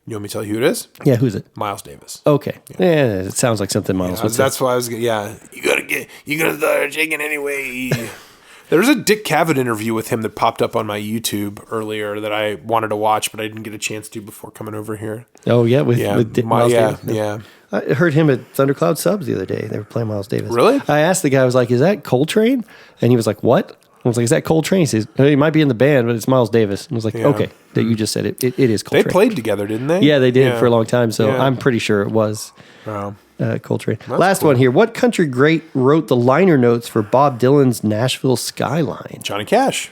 You want me to tell you who it is? Yeah, who's it? Miles Davis. Okay. Yeah, it sounds like something Miles would say. That's why I was. Yeah, you're gonna start shaking anyway. There's a Dick Cavett interview with him that popped up on my YouTube earlier that I wanted to watch, but I didn't get a chance to before coming over here. Oh yeah, with Miles Davis. Yeah. I heard him at Thundercloud Subs the other day. They were playing Miles Davis. Really? I asked the guy, I was like, "Is that Coltrane?" And he was like, "What?" I was like, "Is that Coltrane?" He says, "He might be in the band, but it's Miles Davis." And I was like, "Okay, that you just said it. It is Coltrane." They played together, didn't they? Yeah, they did for a long time. So Yeah. I'm pretty sure it was Wow. Coltrane. Last cool. one here. What country great wrote the liner notes for Bob Dylan's Nashville Skyline? Johnny Cash.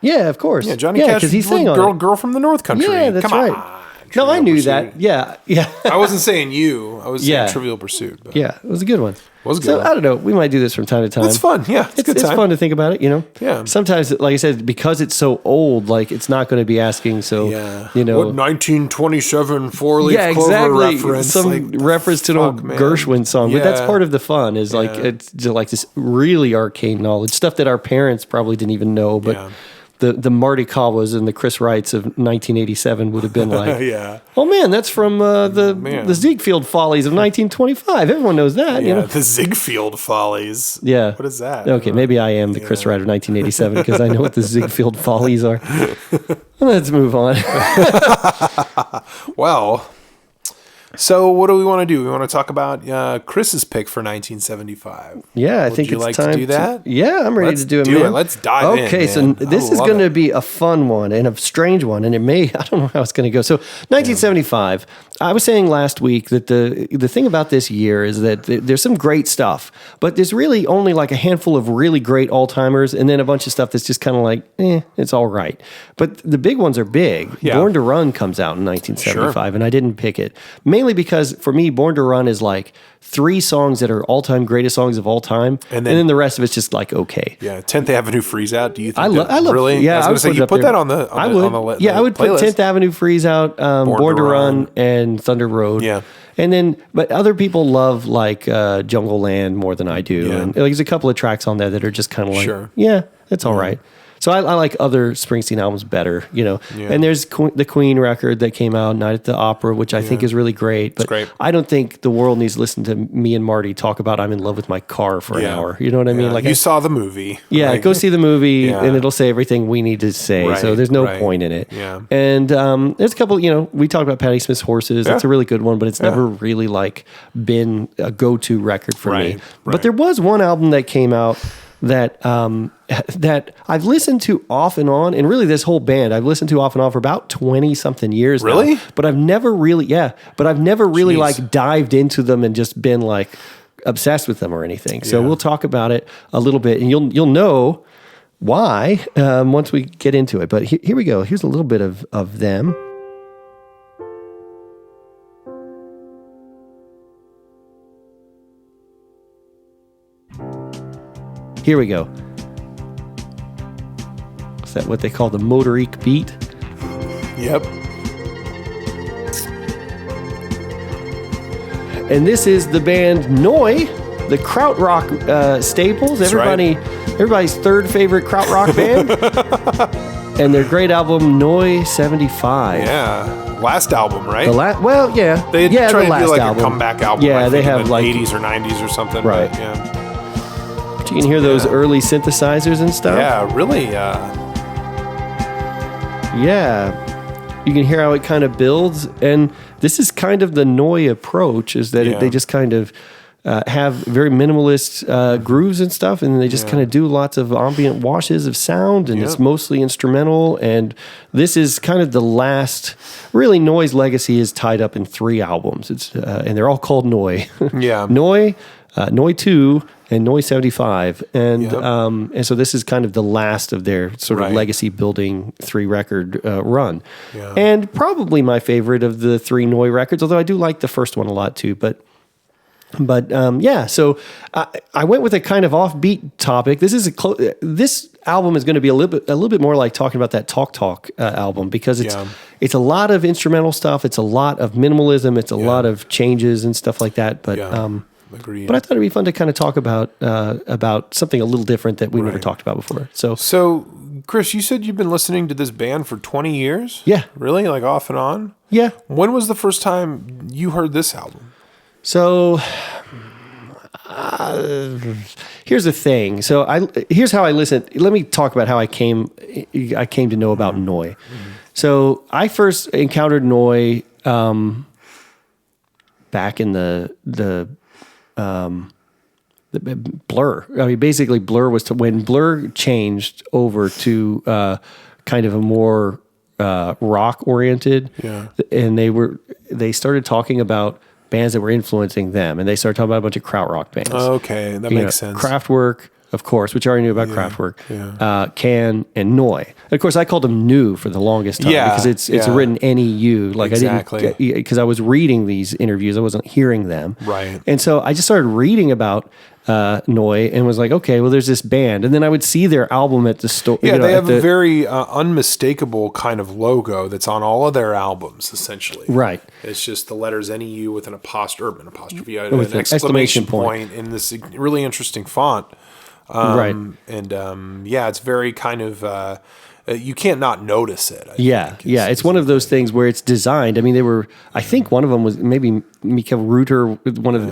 Yeah, of course. Yeah, Johnny Cash. because he sang on it. Girl from the North Country. Yeah, that's Come right. on. No, I Trivial knew Pursuit. that. Yeah. I wasn't saying you. I was Yeah. saying Trivial Pursuit. But Yeah, it was a good one. Was a good So one. I don't know. We might do this from time to time. It's fun. Yeah, it's a good It's time. fun to think about it, you know? Yeah. Sometimes, like I said, because it's so old, like it's not going to be asking. So, Yeah. you know. What 1927 four-leaf Yeah, clover exactly. reference. Some like, reference to an old fuck, man. Gershwin song. But that's Yeah. part of the fun is like, Yeah. it's just like this really arcane knowledge, stuff that our parents probably didn't even know. But Yeah. the Marty Kawas and the Chris Wrights of 1987 would have been like, Yeah. oh man, that's from the Ziegfeld Follies of 1925. Everyone knows that, Yeah, you know? the Ziegfeld Follies. Yeah. What is that? Okay, maybe I am the Chris Wright of 1987 because I know what the Ziegfeld Follies are. Let's move on. Well, so what do we want to do? We want to talk about Chris's pick for 1975. Yeah, I Would think you it's like time to do that? Yeah, I'm ready Let's to do it, do man. it. Let's dive in, Okay, so man. this I is love going to it. be a fun one and a strange one, and I don't know how it's going to go. So, 1975. I was saying last week that the thing about this year is that there's some great stuff, but there's really only like a handful of really great all-timers, and then a bunch of stuff that's just kind of like, it's all right. But the big ones are big. Yeah. Born to Run comes out in 1975, and I didn't pick it mainly because for me, Born to Run is like 3 songs that are all-time greatest songs of all time, and then the rest of it's just like okay. Yeah, 10th Avenue Freeze Out. Do you think I love really? Yeah, I was going to say you put that on the I would. I would put playlist. 10th Avenue Freeze Out, Born to Run, and Thunder Road. Yeah. And then, but other people love like Jungle Land more than I do, Yeah. and like, there's a couple of tracks on there that are just kind of like, Sure. yeah, it's all right. So I like other Springsteen albums better, you know. Yeah. And there's the Queen record that came out, Night at the Opera, which I think is really great. But great. I don't think the world needs to listen to me and Marty talk about I'm in love with my car for an Yeah. hour. You know what I mean? Yeah. Like you saw the movie. yeah, right? go see the movie, Yeah. and it'll say everything we need to say. Right, so there's no right. point in it. Yeah. And there's a couple. You know, we talked about Patti Smith's Horses. It's Yeah. a really good one, but it's never really like been a go-to record for Right, me. right. But there was one album that came out that that I've listened to off and on, and really this whole band I've listened to off and on for about 20 something years. Really? now. But I've never really, Jeez. like dived into them and just been like obsessed with them or anything. So Yeah. we'll talk about it a little bit, and you'll know why once we get into it. But here we go. Here's a little bit of them. Here we go. Is that what they call the Motorique beat? Yep. And this is the band Noi, the krautrock staples. Everybody's third favorite krautrock band. And their great album Noi 75. Yeah. Last album, right? They They tried the to last do like album. a comeback album. Yeah, I they think, in have the like 80s or 90s or something. Right. But, yeah. you can hear those early synthesizers and stuff. Yeah, really. Yeah. You can hear how it kind of builds. And this is kind of the Noi approach, is that Yeah. they just kind of have very minimalist grooves and stuff, and they just kind of do lots of ambient washes of sound, and it's mostly instrumental. And this is kind of the last. Really, Noi's legacy is tied up in 3 albums. It's and they're all called Noi. Noi, Noi 2, and Noi 75, and so this is kind of the last of their sort of legacy building 3-record run, and probably my favorite of the 3 Noi records. Although I do like the first one a lot too, but so I went with a kind of offbeat topic. This is this album is going to be a little bit more like talking about that Talk album, because it's a lot of instrumental stuff. It's a lot of minimalism. It's a lot of changes and stuff like that. But agreed. But I thought it'd be fun to kind of talk about something a little different that we never talked about before. So Chris, you said you've been listening to this band for 20 years? Yeah. Really? Like off and on? Yeah. When was the first time you heard this album? So here's the thing. So here's how I listen. Let me talk about how I came to know about Noi. Mm-hmm. So I first encountered Noi back in the Blur. I mean, basically, Blur was when Blur changed over to kind of a more rock oriented, and they started talking about bands that were influencing them, and they started talking about a bunch of krautrock bands. Oh, okay, that makes sense. Kraftwerk, of course, which I already knew about Kraftwerk, Can, and Noi. And of course, I called them New for the longest time because it's written N-E-U. Like exactly. I didn't, because I was reading these interviews, I wasn't hearing them. Right. And so I just started reading about Noi and was like, okay, well, there's this band. And then I would see their album at the store. Yeah, they have a very unmistakable kind of logo that's on all of their albums, essentially. Right. It's just the letters N-E-U with an apostrophe, with an exclamation point in this really interesting font. Right. And it's very kind of you can't not notice it. I think, it's one of those things where it's designed. I mean, I think one of them was maybe Mikael Reuter,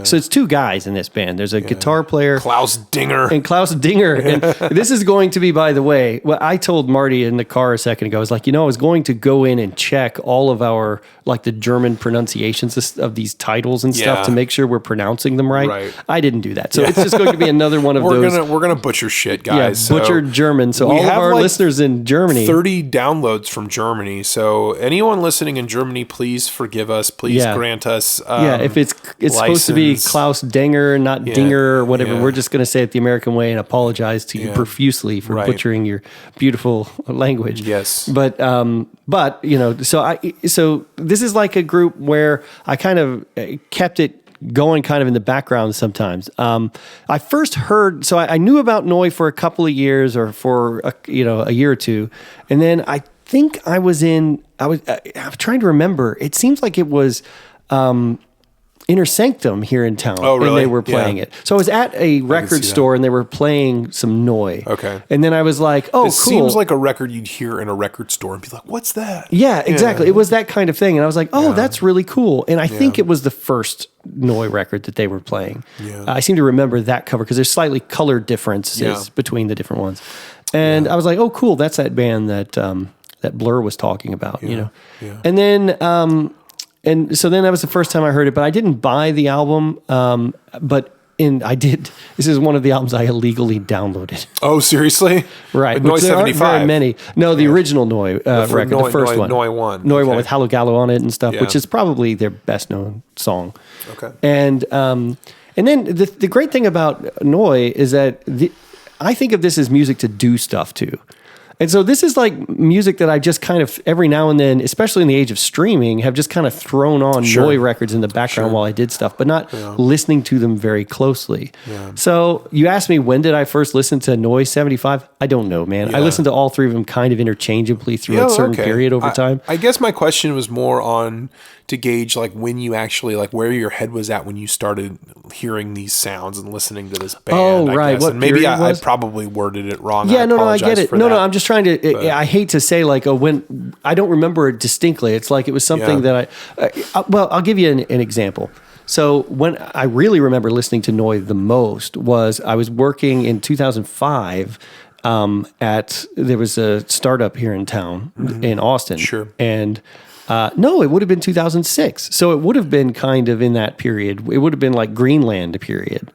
so it's 2 guys in this band. There's a guitar player, Klaus Dinger. And this is going to be, by the way, what I told Marty in the car a second ago. I was like, I was going to go in and check all of our, like, the German pronunciations of these titles and stuff to make sure we're pronouncing them right. I didn't do that. So it's just going to be another one of those. We're gonna butcher shit, guys. Yeah, butchered German. So all of our listeners in Germany. 30 downloads from Germany. So anyone listening in Germany, please forgive us. Please grant us. If it's supposed to be Klaus Dinger, not Dinger or whatever, we're just going to say it the American way and apologize to you profusely for butchering your beautiful language. Yes. But so this is like a group where I kind of kept it going kind of in the background sometimes. I first heard, so I knew about Noi for a couple of years or for a year or two. And then I think I was trying to remember. It seems like it was Inner Sanctum here in town. Oh, really? And they were playing it. So I was at a record store and they were playing some Noi. Okay. And then I was like, oh, it cool. Seems like a record you'd hear in a record store and be like, what's that? Yeah, exactly. It was that kind of thing. And I was like, oh, that's really cool. And I think it was the first Noi record that they were playing. Yeah. I seem to remember that cover because there's slightly color differences between the different ones. And I was like, oh, cool. That's that band that that Blur was talking about, Yeah. And then... and so then that was the first time I heard it, but I didn't buy the album. I did. This is one of the albums I illegally downloaded. Oh, seriously? Right. Like Noi 75. Very many. No, the original Noi record, the first one. Noi 1. Noi 1 with Hallo Gallo on it and stuff, which is probably their best known song. Okay. And then the great thing about Noi is that I think of this as music to do stuff to. And so this is like music that I just kind of every now and then, especially in the age of streaming, have just kind of thrown on Noi records in the background while I did stuff, but not listening to them very closely. Yeah. So you asked me, when did I first listen to Noi 75? I don't know, man. Yeah. I listened to all 3 of them kind of interchangeably through a certain period over time. I guess my question was more on to gauge like when you actually like where your head was at when you started hearing these sounds and listening to this band. Oh, right. What and maybe I probably worded it wrong. Yeah, I get it. No, I'm just trying to. I hate to say like when I don't remember it distinctly. It's like it was something that I'll give you an example. So when I really remember listening to Noi the most was I was working in 2005. there was a startup here in town in Austin. Sure. And no, it would have been 2006. So it would have been kind of in that period. It would have been like Greenland period.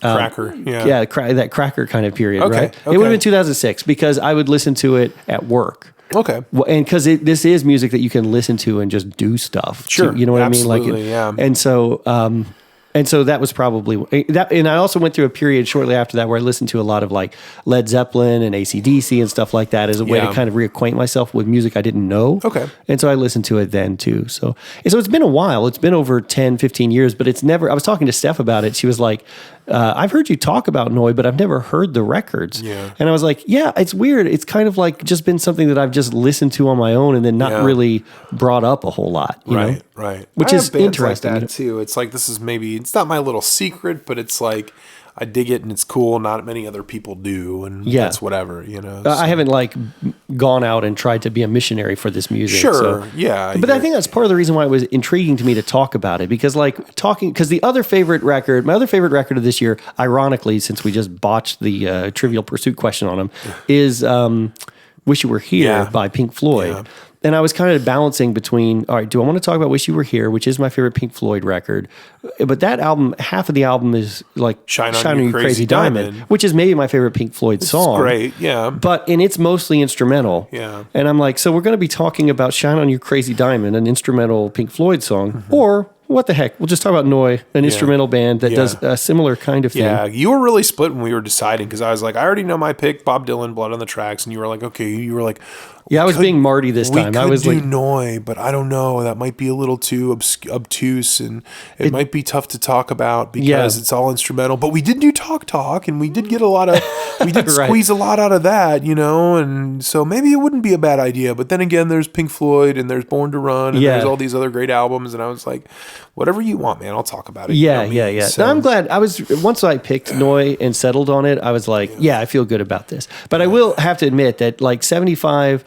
Cracker. That Cracker kind of period, Okay, right? okay. It would have been 2006 because I would listen to it at work. Okay. Well, and because this is music that you can listen to and just do stuff. Sure. You know what Absolutely, I mean? yeah. And so that was probably that. And I also went through a period shortly after that where I listened to a lot of like Led Zeppelin and AC/DC and stuff like that as a way to kind of reacquaint myself with music I didn't know. Okay. And so I listened to it then too. So it's been a while. It's been over 10, 15 years, but it's never, I was talking to Steph about it. She was like, I've heard you talk about Neu, but I've never heard the records. Yeah. And I was like, yeah, it's weird. It's kind of like just been something that I've just listened to on my own and then not really brought up a whole lot. You know? Right. Which I is have bands interesting. like that too. It's like, this is maybe, it's not my little secret, but it's like, I dig it and it's cool. Not many other people do. And that's whatever, you know. So. I haven't like gone out and tried to be a missionary for this music. Sure. So. Yeah. But I think that's part of the reason why it was intriguing to me to talk about it because because my other favorite record of this year, ironically, since we just botched the Trivial Pursuit question on them, is Wish You Were Here by Pink Floyd. Yeah. And I was kind of balancing between, all right, do I want to talk about Wish You Were Here, which is my favorite Pink Floyd record? But that album, half of the album is like Shine on You Crazy Diamond, which is maybe my favorite Pink Floyd song. Great, yeah. And it's mostly instrumental. Yeah. And I'm like, so we're going to be talking about Shine on You Crazy Diamond, an instrumental Pink Floyd song, or what the heck? We'll just talk about Neu, an instrumental band that does a similar kind of thing. Yeah, you were really split when we were deciding because I was like, I already know my pick, Bob Dylan, Blood on the Tracks, and you were like, okay, you were like, yeah, I was being Marty this time. I was do like, Neu, but I don't know. That might be a little too obtuse, and it might be tough to talk about because it's all instrumental. But we did do Talk, and we did get a lot of, we did squeeze a lot out of that, you know. And so maybe it wouldn't be a bad idea. But then again, there's Pink Floyd, and there's Born to Run, and there's all these other great albums. And I was like, whatever you want, man, I'll talk about it. Yeah. So. No, I'm glad. Once I picked Neu and settled on it, I was like, I feel good about this. But I will have to admit that like 75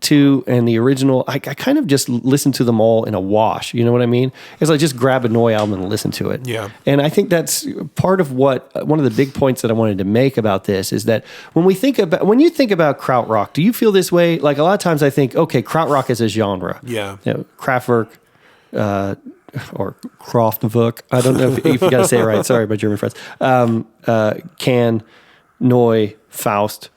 2 and the original, I kind of just listened to them all in a wash. You know what I mean? It's like just grab a Neu album and listen to it. Yeah. And I think that's part of one of the big points that I wanted to make about this is that when you think about krautrock, do you feel this way? Like a lot of times I think, okay, krautrock is a genre. Yeah. You know, Kraftwerk, or Kraftwerk. I don't know if you got to say it right. Sorry, my German friends. Can, Neu, Faust.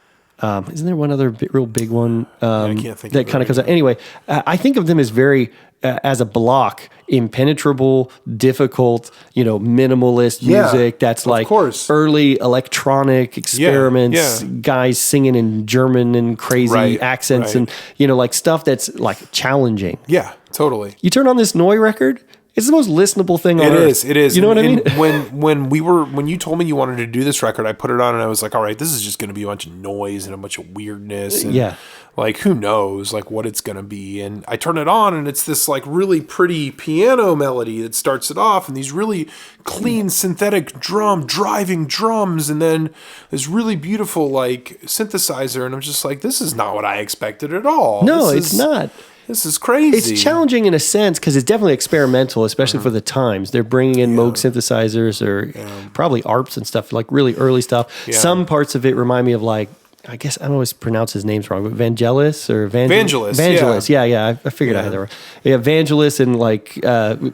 Isn't there one other real big one I can't think that kind of comes out? Anyway, I think of them as very, as a block, impenetrable, difficult, minimalist music that's like early electronic experiments, guys singing in German and crazy accents and, like stuff that's like challenging. Yeah, totally. You turn on this Neu record, it's the most listenable thing on earth. It is. You know what I mean? When you told me you wanted to do this record, I put it on and I was like, all right, this is just going to be a bunch of noise and a bunch of weirdness. And like, who knows, like what it's going to be. And I turn it on and it's this like really pretty piano melody that starts it off and these really clean synthetic driving drums. And then this really beautiful like synthesizer. And I'm just like, this is not what I expected at all. No, it's not. This is crazy. It's challenging in a sense because it's definitely experimental, especially for the times. They're bringing in Moog synthesizers or probably ARPs and stuff, like really early stuff. Yeah. Some parts of it remind me of like, I guess I always pronounce his names wrong, but Vangelis or Vangelis. Yeah. I figured I had that right. Yeah, Vangelis and like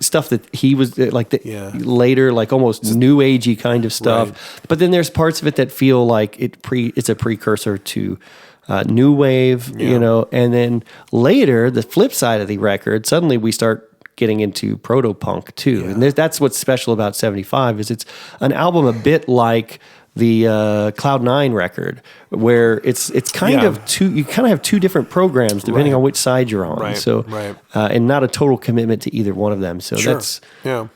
stuff that he was like later, like almost new agey kind of stuff. Right. But then there's parts of it that feel like it's a precursor to new wave, and then later the flip side of the record, suddenly we start getting into proto-punk too. And that's what's special about 75 is it's an album a bit like the Cloud 9 record, where it's kind of you kind of have two different programs depending on which side you're on. Right. So and not a total commitment to either one of them. So that's I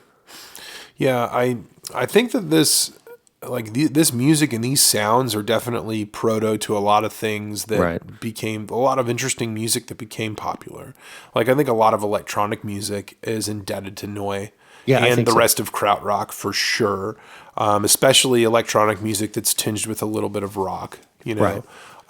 think that this this music and these sounds are definitely proto to a lot of things that became a lot of interesting music that became popular. Like I think a lot of electronic music is indebted to Neu and the rest of krautrock for sure. Especially electronic music that's tinged with a little bit of rock, any kind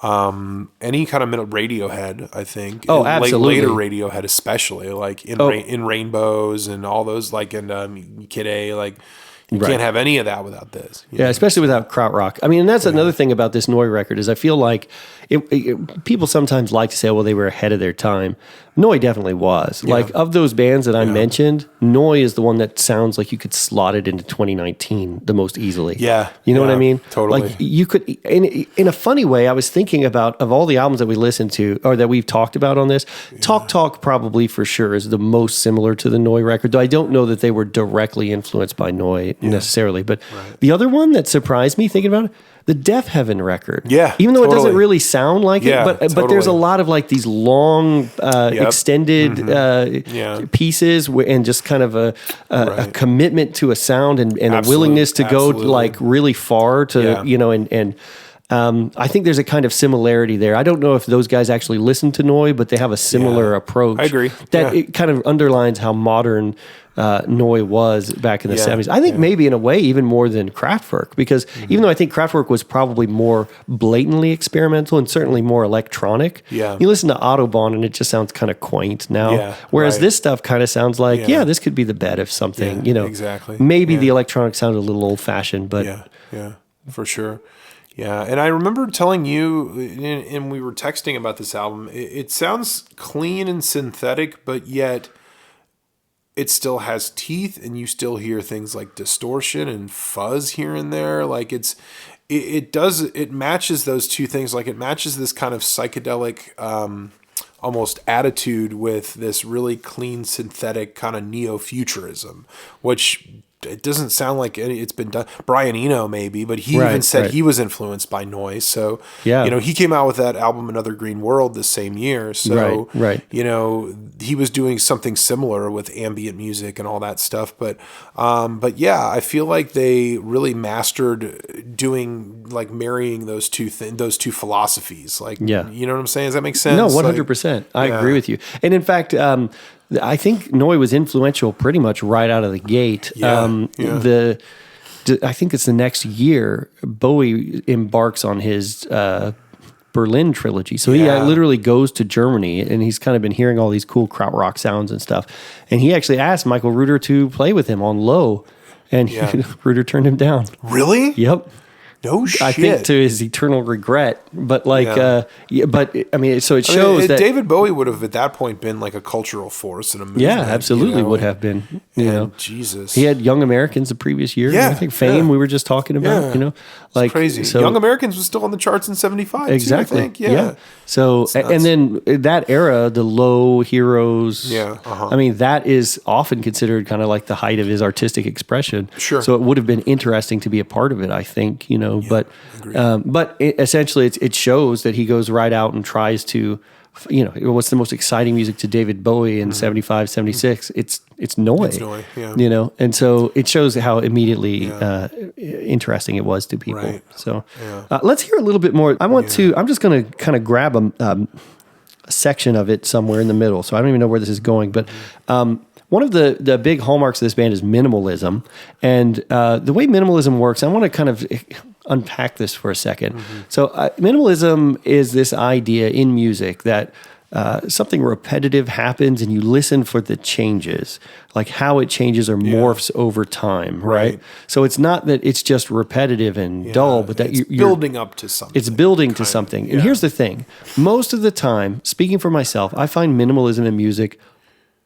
of Radiohead, I think. Oh, absolutely. Later Radiohead, especially like in Rainbows and all those, like in Kid A, like You can't have any of that without this. Yeah, especially without krautrock. I mean, and that's another thing about this Neu! Record is I feel like people sometimes like to say, well, they were ahead of their time. Neu! Definitely was. Yeah. Like, of those bands that I mentioned, Neu! Is the one that sounds like you could slot it into 2019 the most easily. Yeah. You know what I mean? Totally. Like, you could, in a funny way, I was thinking about, of all the albums that we listened to, or that we've talked about on this, Talk probably for sure is the most similar to the Neu! Record, though I don't know that they were directly influenced by Neu! Necessarily. But the other one that surprised me thinking about it, the Deaf Heaven record. Yeah. Even though it doesn't really sound like it, but there's a lot of like these long, extended pieces and just kind of a commitment to a sound and a willingness to go like really far to, you know, and I think there's a kind of similarity there. I don't know if those guys actually listen to Neu!, but they have a similar approach. I agree. That it kind of underlines how modern Neu! Was back in the 70s. I think maybe in a way even more than Kraftwerk, because even though I think Kraftwerk was probably more blatantly experimental and certainly more electronic, you listen to Autobahn and it just sounds kind of quaint now. Whereas this stuff kind of sounds like, this could be the bed of something, you know. Exactly. Maybe the electronic sounded a little old fashioned, but yeah, for sure. Yeah, and I remember telling you, and we were texting about this album, it sounds clean and synthetic, but yet it still has teeth, and you still hear things like distortion and fuzz here and there. Like it matches those two things. Like it matches this kind of psychedelic almost attitude with this really clean synthetic kind of neo-futurism, which it doesn't sound like it's been done. Brian Eno maybe, but he even said he was influenced by Neu! So, you know, he came out with that album Another Green World the same year. So, you know, he was doing something similar with ambient music and all that stuff. But yeah, I feel like they really mastered doing, like, marrying those two philosophies. Like, you know what I'm saying? Does that make sense? No, 100%. I agree with you. And in fact, I think Neu! Was influential pretty much right out of the gate. I think it's the next year Bowie embarks on his Berlin trilogy. So he literally goes to Germany, and he's kind of been hearing all these cool krautrock sounds and stuff. And he actually asked Michael Reuter to play with him on Low, and Reuter turned him down. Really? Yep. No shit. I think to his eternal regret, but like, but I mean, so it shows that David Bowie would have at that point been like a cultural force in a movement. Yeah, absolutely, would have been. You know, Jesus, he had Young Americans the previous year. I think Fame we were just talking about. You know, like it's crazy. So Young Americans was still on the charts in '75. Exactly. Too, I think. So and then that era, the Low, Heroes. I mean, that is often considered kind of like the height of his artistic expression. Sure. So it would have been interesting to be a part of it, I think. You know, but essentially it shows that he goes right out and tries to, you know, what's the most exciting music to David Bowie in 75, 76? It's Neu!. It's Neu!, you know, and so it shows how immediately interesting it was to people. Right. So let's hear a little bit more. I'm just going to kind of grab a section of it somewhere in the middle. So I don't even know where this is going, but one of the big hallmarks of this band is minimalism. And the way minimalism works, I want to kind of unpack this for a second. So minimalism is this idea in music that something repetitive happens and you listen for the changes, like how it changes or morphs over time, right? So it's not that it's just repetitive and dull, but that you're building up to something. It's building to something. And here's the thing. Most of the time, speaking for myself, I find minimalism in music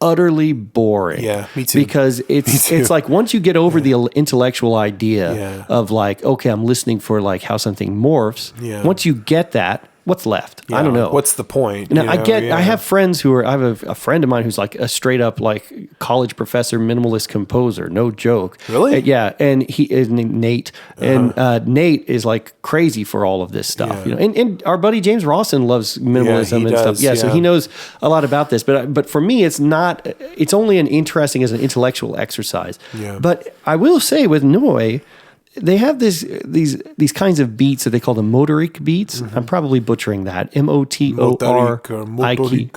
utterly boring. Yeah, me too. Because it's like once you get over the intellectual idea of like, okay, I'm listening for like how something morphs. Once you get that, what's left? I don't know. What's the point? Now, I have friends who are, I have a friend of mine who's like a straight up like college professor, minimalist composer, no joke. Really? Yeah. And he is named Nate. And Nate is like crazy for all of this stuff. You know, and our buddy James Rawson loves minimalism and stuff. Yeah. So he knows a lot about this, but for me, it's only an interesting as an intellectual exercise. But I will say with Neu!, they have these kinds of beats that they call the Motorik beats. I'm probably butchering that. Motorik.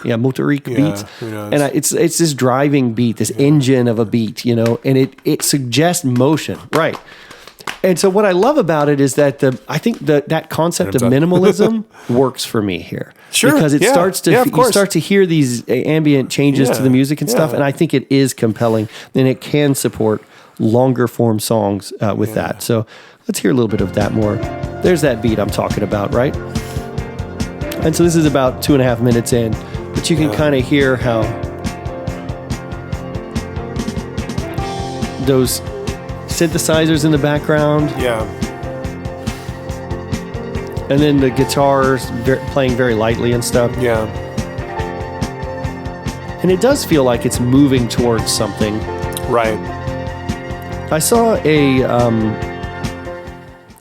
Yeah, Motorik beats. And it's this driving beat, this engine of a beat, you know, and it suggests motion, right? And so what I love about it is that I think that concept of minimalism works for me here. Sure. Because it starts to you start to hear these ambient changes to the music and stuff, and I think it is compelling and it can support longer form songs with that. So let's hear a little bit of that more. There's that beat I'm talking about, right? And so this is about 2.5 minutes in, but you can kind of hear how those synthesizers in the background. Yeah. And then the guitars playing very lightly and stuff. Yeah. And it does feel like it's moving towards something. Right. I saw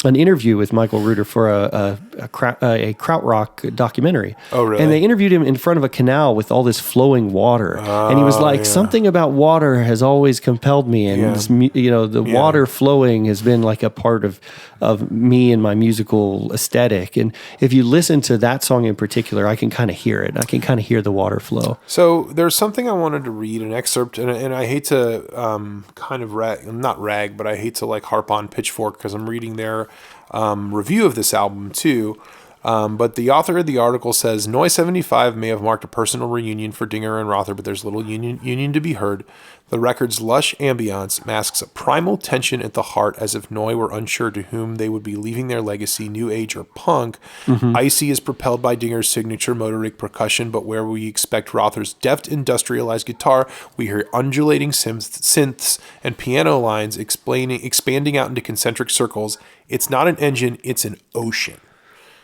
an interview with Michael Reuter for a krautrock documentary. Oh, really? And they interviewed him in front of a canal with all this flowing water. And he was like, something about water has always compelled me. And, this, the water flowing has been like a part of me and my musical aesthetic. And if you listen to that song in particular, I can kind of hear it. I can kind of hear the water flow. So there's something I wanted to read, an excerpt, and I hate to kind of not rag, but I hate to like harp on Pitchfork because I'm reading their review of this album too. But the author of the article says, Neu! 75 may have marked a personal reunion for Dinger and Rother, but there's little union to be heard. The record's lush ambience masks a primal tension at the heart, as if Neu! Were unsure to whom they would be leaving their legacy, new age or punk. Mm-hmm. Icy is propelled by Dinger's signature motor rig percussion, but where we expect Rother's deft industrialized guitar, we hear undulating synths and piano lines expanding out into concentric circles. It's not an engine, it's an ocean.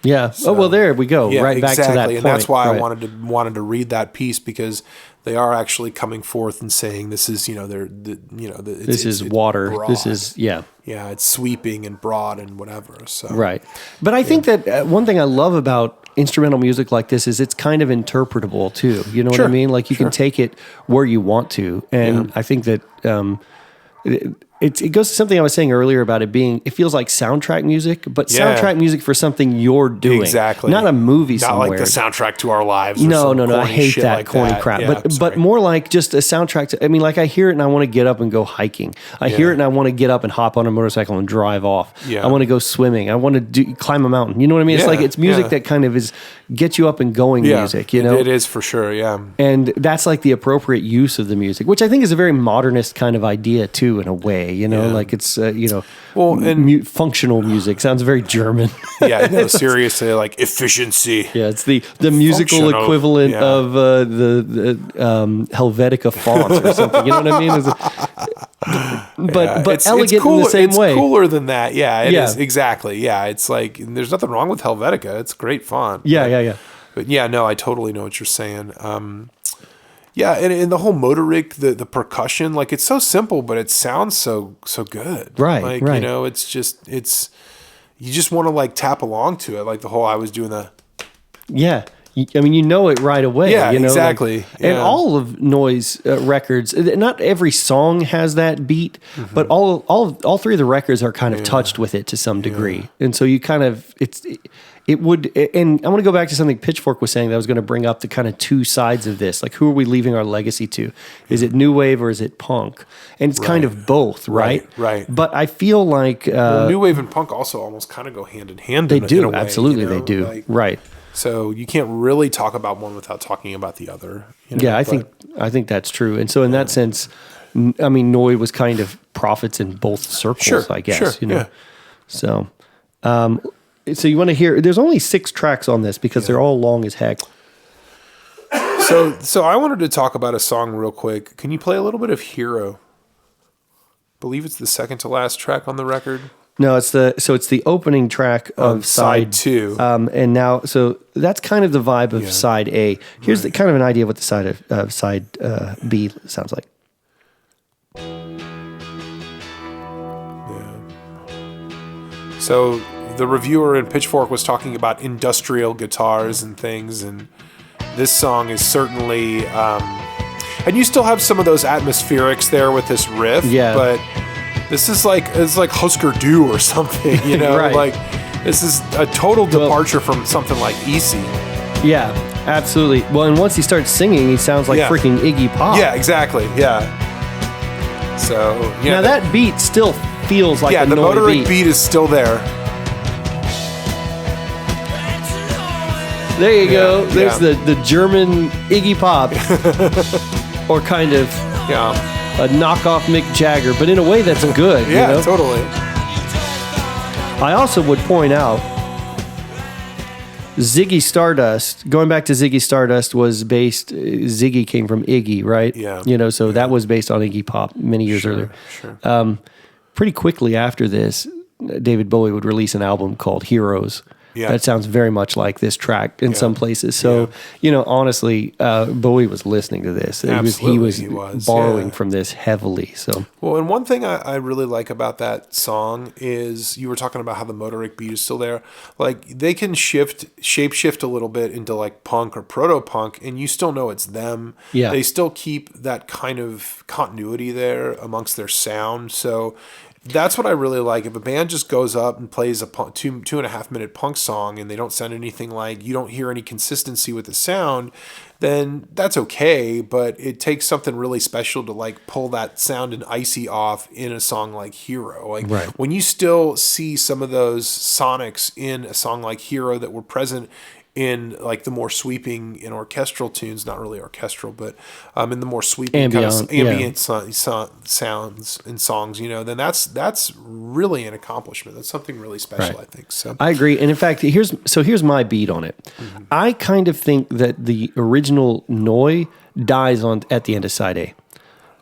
Yeah. So, well, there we go. Yeah, right back to that point. And that's why I wanted to read that piece, because they are actually coming forth and saying this is, this is water. Broad. This is it's sweeping and broad and whatever. So right. But I think that one thing I love about instrumental music like this is it's kind of interpretable too. You know what I mean? Like you can take it where you want to, and I think that. It goes to something I was saying earlier about it being, it feels like soundtrack music, but soundtrack music for something you're doing. Exactly. Not a movie somewhere. Not like the soundtrack to our lives. No. I hate that corny crap. Yeah, but more like just a soundtrack to, like I hear it and I want to get up and go hiking. I hear it and I want to get up and hop on a motorcycle and drive off. Yeah. I want to go swimming. I want to climb a mountain. You know what I mean? It's like, it's music that kind of gets you up and going music, you know? It is for sure, yeah. And that's like the appropriate use of the music, which I think is a very modernist kind of idea too, in a way. Like it's functional music sounds very German. Seriously, like efficiency. Yeah, it's the musical equivalent of the Helvetica fonts or something. You know what I mean? But elegant in the same way. It's cooler than that. Yeah, it is exactly. Yeah, it's like there's nothing wrong with Helvetica. It's a great font. Yeah. But I totally know what you're saying. And the whole motor rig, the percussion, like it's so simple, but it sounds so good. Right. Like, right. You just want to like tap along to it. Like the whole, I was doing the. Yeah. I mean, you know it right away. Yeah, you know? exactly. And all of Neu's records, not every song has that beat, but all three of the records are kind of touched with it to some degree. And so you kind of, it would, and I want to go back to something Pitchfork was saying that I was going to bring up the kind of two sides of this. Like, who are we leaving our legacy to? Is it new wave or is it punk? And it's kind of both, right? Right. But I feel like... new wave and punk also almost kind of go hand in hand. They do, in a way, absolutely they do. Like, right. So you can't really talk about one without talking about the other. I think that's true. And so in that sense, I mean, Neu was kind of prophets in both circles, I guess. So... So you want to hear? There's only 6 tracks on this because they're all long as heck. So I wanted to talk about a song real quick. Can you play a little bit of "Hero"? I believe it's the second to last track on the record. No, it's the opening track of side 2. And now, so that's kind of the vibe of side A. Here's the kind of an idea of what the side of side B sounds like. Yeah. So. The reviewer in Pitchfork was talking about industrial guitars and things, and this song is certainly, and you still have some of those atmospherics there with this riff, but this is it's like Husker Du or something, right. Like this is a total departure from something like Easy. Yeah, absolutely. Well, and once he starts singing, he sounds like freaking Iggy Pop. Yeah, exactly. Yeah. So now that beat still feels like a the motor beat is still there. There you go. There's the German Iggy Pop. Or kind of. Yeah. knockoff Mick Jagger, but in a way that's good. Yeah, you know? totally. I also would point out Ziggy Stardust, going back to Ziggy Stardust, was based, Ziggy came from Iggy, right? Yeah. You know, so that was based on Iggy Pop many years earlier. Sure. Pretty quickly after this, David Bowie would release an album called Heroes. Yeah. That sounds very much like this track in some places. So, you know, honestly, Bowie was listening to this. He was borrowing from this heavily. So, well, and one thing I really like about that song is you were talking about how the Motorik beat is still there. Like they can shape-shift a little bit into like punk or proto-punk, and you still know it's them. Yeah. They still keep that kind of continuity there amongst their sound. So that's what I really like. If a band just goes up and plays a 2.5 minute punk song and they don't sound anything like, you don't hear any consistency with the sound, then that's okay. But it takes something really special to like pull that sound and icy off in a song like Hero. Like when you still see some of those sonics in a song like Hero that were present in like the more sweeping and orchestral tunes, not really orchestral, but in the more sweeping kind of ambient sounds and songs, you know, then that's really an accomplishment. That's something really special, I think. So I agree. And in fact, here's my beat on it. Mm-hmm. I kind of think that the original Noi dies at the end of side A.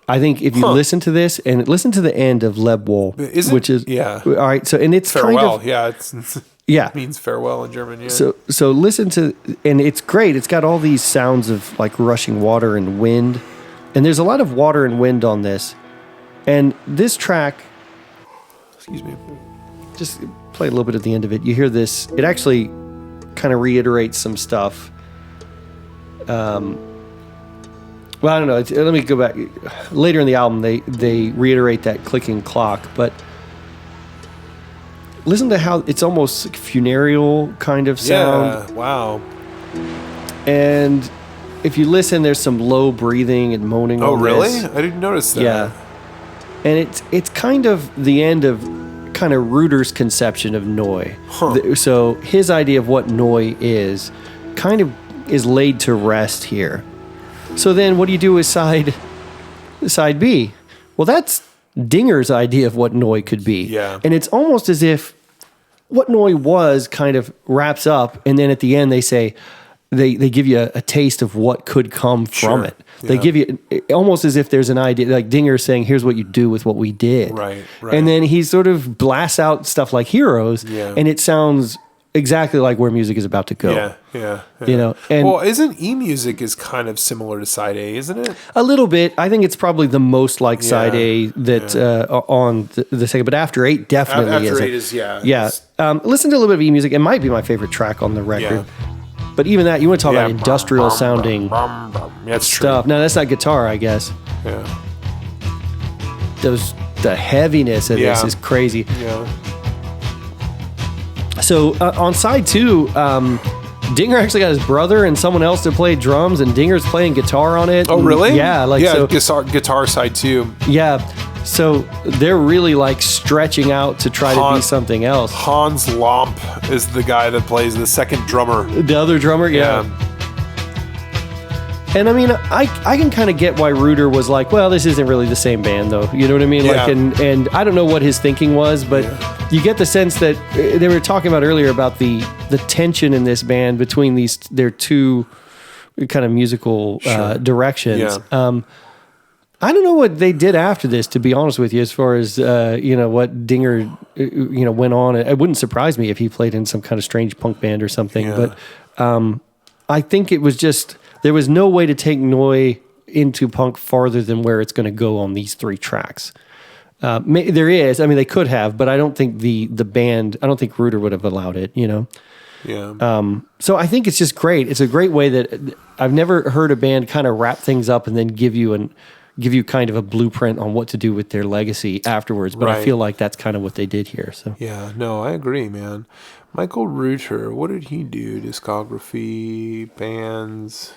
I think if you listen to this and listen to the end of Leb Wohl, which is all right. So and it's farewell. Kind of it means farewell in German. Yeah. So listen to, and it's great. It's got all these sounds of like rushing water and wind, and there's a lot of water and wind on this. And this track, excuse me, just play a little bit at the end of it. You hear this. It actually kind of reiterates some stuff. Well, I don't know. Let me go back. Later in the album, they reiterate that clicking clock, but listen to how it's almost funereal kind of sound. Yeah, wow. And if you listen, there's some low breathing and moaning. Oh, on really? this. I didn't notice that. Yeah. And it's kind of the end of kind of Reuter's conception of Noi. So his idea of what Noi is kind of is laid to rest here. So then what do you do with side B? Well, that's Dinger's idea of what Noi could be. Yeah. And it's almost as if what Noi was kind of wraps up, and then at the end they say, they give you a taste of what could come from it. Yeah. They give you almost as if there's an idea, like Dinger saying, here's what you do with what we did. Right. And then he sort of blasts out stuff like Heroes, and it sounds exactly like where music is about to go. Yeah. You know, and well, isn't E-Music is kind of similar to side A, isn't it? A little bit. I think it's probably the most like side A that on the second, but After 8 definitely After is. 8 is, listen to a little bit of E-Music. It might be my favorite track on the record. But even that, you want to talk about industrial sounding stuff. No, that's not guitar, I guess. Yeah. The heaviness of this is crazy. Yeah. So on side 2, Dinger actually got his brother and someone else to play drums, and Dinger's playing guitar on it. Oh, really? Yeah. Guitar side 2. Yeah. So they're really like stretching out to try to be something else. Hans Lomp is the guy that plays the second drummer. The other drummer, yeah. And I mean, I can kind of get why Reuter was like, well, this isn't really the same band, though. You know what I mean? Yeah. Like, and I don't know what his thinking was, but you get the sense that they were talking about earlier about the tension in this band between their two kind of musical directions. Yeah. I don't know what they did after this, to be honest with you, as far as, what Dinger, went on. It wouldn't surprise me if he played in some kind of strange punk band or something. Yeah. But I think it was just, there was no way to take Noi into punk farther than where it's going to go on these 3 tracks. There is, I mean, they could have, but I don't think the band, I don't think Reuter would have allowed it, you know? Yeah. So I think it's just great. It's a great way that I've never heard a band kind of wrap things up and then give you kind of a blueprint on what to do with their legacy afterwards. But I feel like that's kind of what they did here. So yeah, no, I agree, man. Michael Reuter, what did he do? Discography, bands,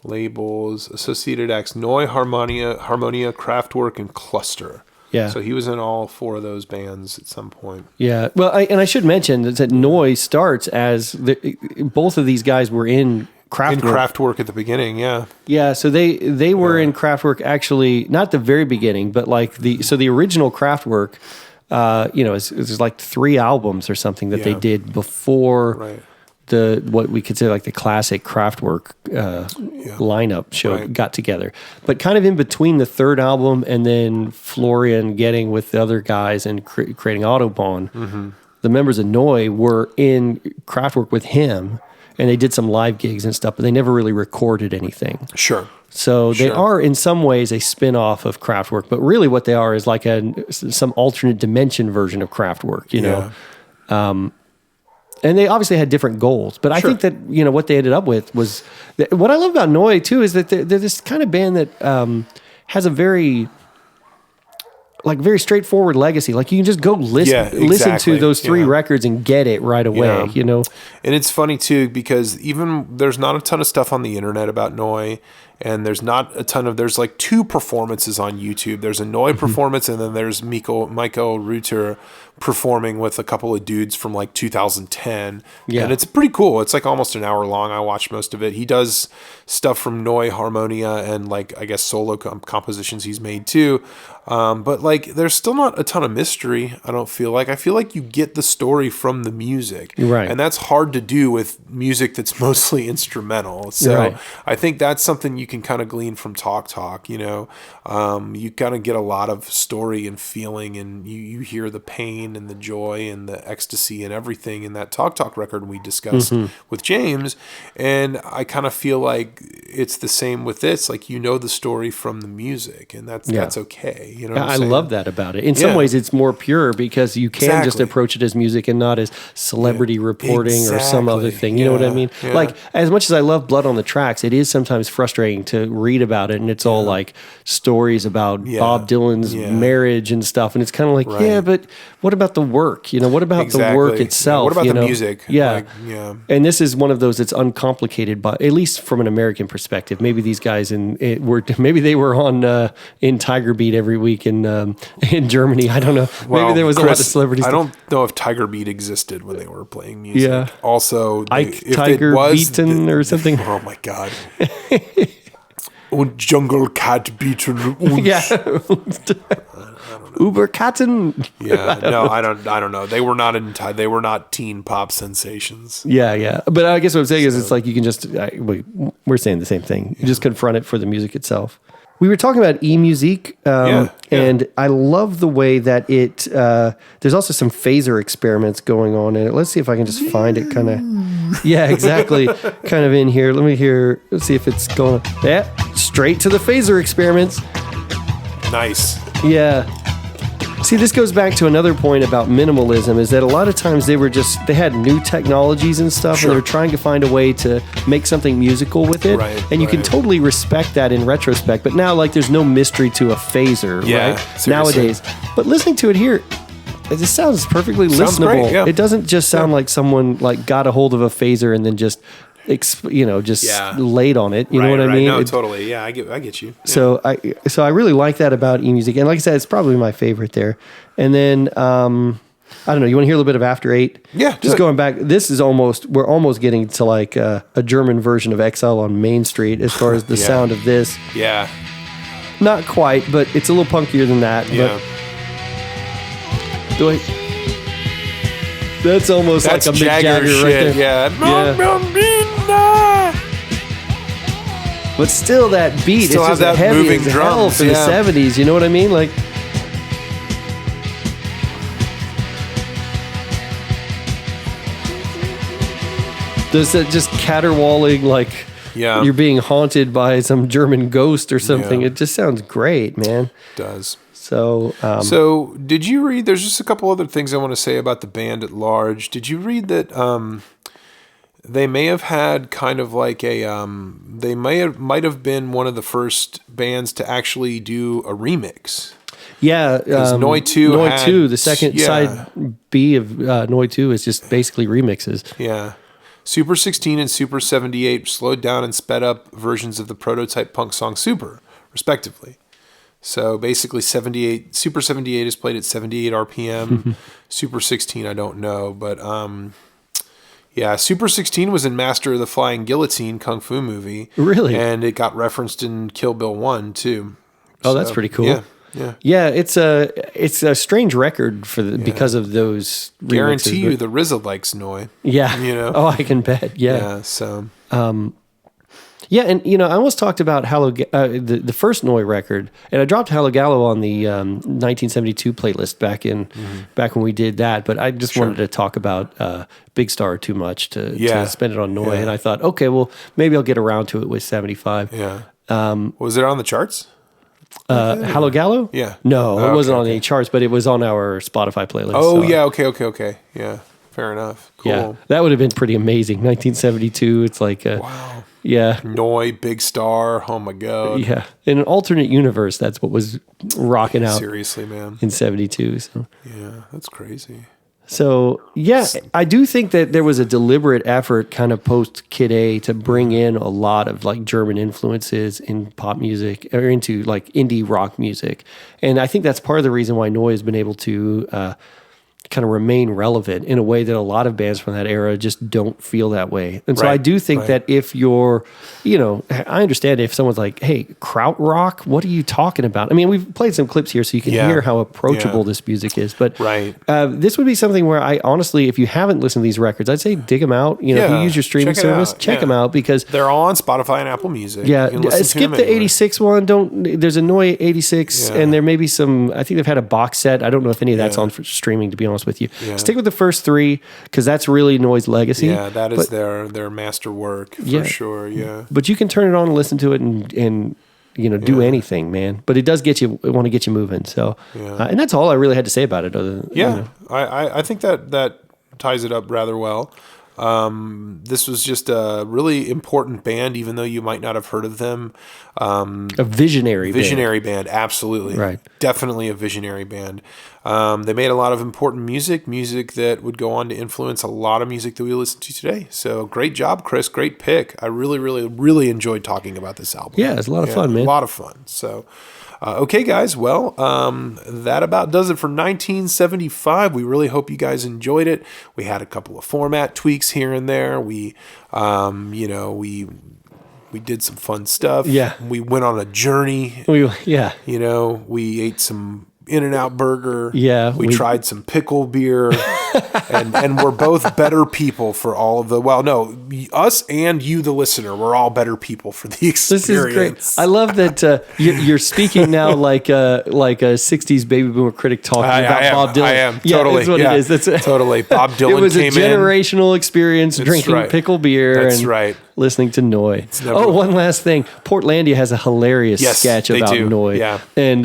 labels, associated acts, Noi, Harmonia, Kraftwerk, and Cluster. Yeah. So he was in all 4 of those bands at some point. Yeah. Well, I should mention that Noi starts as both of these guys were in Kraftwerk at the beginning, yeah. Yeah, so they were in Kraftwerk actually, not the very beginning, but like the original Kraftwerk, it's like 3 albums or something that they did before what we consider like the classic Kraftwerk lineup show got together. But kind of in between the 3rd album and then Florian getting with the other guys and creating Autobahn, the members of Neu! Were in Kraftwerk with him. And they did some live gigs and stuff, but they never really recorded anything. Sure. So they are in some ways a spin-off of Kraftwerk, but really what they are is like some alternate dimension version of Kraftwerk, you know. And they obviously had different goals, but I think that, what they ended up with was what I love about Neu! Too is that they're this kind of band that has a very straightforward legacy. Like you can just go listen to those 3 records and get it right away, And it's funny too, because even there's not a ton of stuff on the internet about Neu!, and there's not a ton of, there's like 2 performances on YouTube. There's a Neu! Performance, and then there's Michael Reuter performing with a couple of dudes from like 2010. Yeah. And it's pretty cool. It's like almost an hour long. I watched most of it. He does stuff from Neu! Harmonia and like, I guess, solo compositions he's made too. But like, there's still not a ton of mystery, I don't feel like. I feel like you get the story from the music. Right. And that's hard to do with music that's mostly instrumental. So I think that's something you can kind of glean from Talk. You kind of get a lot of story and feeling, and you hear the pain and the joy and the ecstasy and everything in that Talk record we discussed with James. And I kind of feel like it's the same with this. Like, the story from the music, and that's okay. You know what I'm saying? I love that about it. In some ways, it's more pure because you can just approach it as music and not as celebrity reporting or some other thing. You know what I mean? Yeah. Like, as much as I love Blood on the Tracks, it is sometimes frustrating to read about it, and it's all like stories about Bob Dylan's marriage and stuff, and it's kind of like, but what about the work? What about the work itself? What about the music? Yeah. And this is one of those that's uncomplicated, but at least from an American perspective. Maybe these guys maybe they were on in Tiger Beat every week in Germany. I don't know. Maybe there was a lot of celebrities. I don't know if Tiger Beat existed when they were playing music. Yeah. Also, Tiger Beaten or something. Oh my God. Und Jungle Cat Beaten. Yeah. Uberkatten. I don't know. They were not teen pop sensations. Yeah. But I guess what I'm saying is it's like you can just we're saying the same thing. You just confront it for the music itself. We were talking about eMusique, and I love the way that it. There's also some phaser experiments going on in it. Let's see if I can just find it. Kind of, exactly. Kind of in here. Let's see if it's going. Yeah, straight to the phaser experiments. Nice. Yeah. See, this goes back to another point about minimalism, is that a lot of times they had new technologies and stuff, and they were trying to find a way to make something musical with it. Right, and you can totally respect that in retrospect, but now, like, there's no mystery to a phaser, right? Seriously. Nowadays. But listening to it here, it just sounds perfectly listenable. Great, yeah. It doesn't just sound like someone, like, got a hold of a phaser and then just laid on it. You know what I mean? No, totally. Yeah, I get you. Yeah. So I really like that about eMusique, and like I said, it's probably my favorite there. And then I don't know. You want to hear a little bit of After 8? Yeah. Just going back. We're almost getting to like a German version of Exile on Main Street as far as the sound of this. Yeah. Not quite, but it's a little punkier than that. Yeah. But that's almost like a Mick Jagger shit, right there. Yeah. But still, that beat Still is just that heavy moving as hell drums, for the 70s. You know what I mean? Like, there's that just caterwauling, like you're being haunted by some German ghost or something. It just sounds great, man. It does. So, did you read? There's just a couple other things I want to say about the band at large. Did you read that they may have had kind of like they might have been one of the first bands to actually do a remix? Yeah, Neu! 2, the second side B of Neu! 2 is just basically remixes. Yeah. Super 16 and Super 78 slowed down and sped up versions of the prototype punk song Super, respectively. So basically Super 78 is played at 78 RPM. Super 16, I don't know. But Yeah, Super 16 was in Master of the Flying Guillotine Kung Fu movie. Really? And it got referenced in Kill Bill 1 too. Oh, that's pretty cool. Yeah. It's a strange record because of those. Guarantee you, the RZA likes Noi. Yeah. Oh, I can bet. Yeah. Yeah. So. Yeah, and I almost talked about the first Noi record, and I dropped Hallogallo on the 1972 playlist back when we did that. But I just wanted to talk about Big Star too much to spend it on Noi, and I thought, okay, well maybe I'll get around to it with 75. Yeah. Was it on the charts? Hallogallo? Yeah. No, it wasn't on any charts, but it was on our Spotify playlist. Oh, yeah. Okay. Yeah. Fair enough. Cool. Yeah. That would have been pretty amazing. 1972. It's like, wow. Yeah. Noi, Big Star. Oh, my God. Yeah. In an alternate universe, that's what was rocking out. Seriously, man. In 72. So. Yeah. That's crazy. So, yeah, I do think that there was a deliberate effort kind of post Kid A to bring in a lot of like German influences in pop music or into like indie rock music. And I think that's part of the reason why Noi has been able to kind of remain relevant in a way that a lot of bands from that era just don't feel that way. And so I do think that if you're, I understand if someone's like, hey, krautrock, what are you talking about? I mean, we've played some clips here so you can hear how approachable this music is. But this would be something where I honestly, if you haven't listened to these records, I'd say dig them out. If you use your streaming service, check them out because they're all on Spotify and Apple Music. Yeah, skip the 86 one. There's a Noi 86 and there may be some, I think they've had a box set. I don't know if any of that's on for streaming, to be honest with you. Yeah. Stick with the first three because that's really Noi's legacy. Yeah, that is their master work for sure. Yeah, but you can turn it on and listen to it and do anything, man. But it does want to get you moving. So, and that's all I really had to say about it. Other than, I think that ties it up rather well. This was just a really important band, even though you might not have heard of them. A visionary band, absolutely. Right. Definitely a visionary band. They made a lot of important music that would go on to influence a lot of music that we listen to today. So great job, Chris. Great pick. I really, really, really enjoyed talking about this album. Yeah, it's a lot of fun, man. A lot of fun. So, okay, guys. Well, that about does it for 1975. We really hope you guys enjoyed it. We had a couple of format tweaks here and there. We did some fun stuff. Yeah. We went on a journey. We ate some In-N-Out burger. Yeah. We tried some pickle beer. and we're both better people for all of us and you, the listener, we're all better people for the experience. This is great. I love that you're speaking now like a 60s baby boomer critic talking about Bob Dylan. I am. Totally. That's what it is. That's totally. Bob Dylan came in. It was a generational experience drinking pickle beer. That's right. Listening to Noi. One last thing. Portlandia has a hilarious sketch about Noi. Yeah. And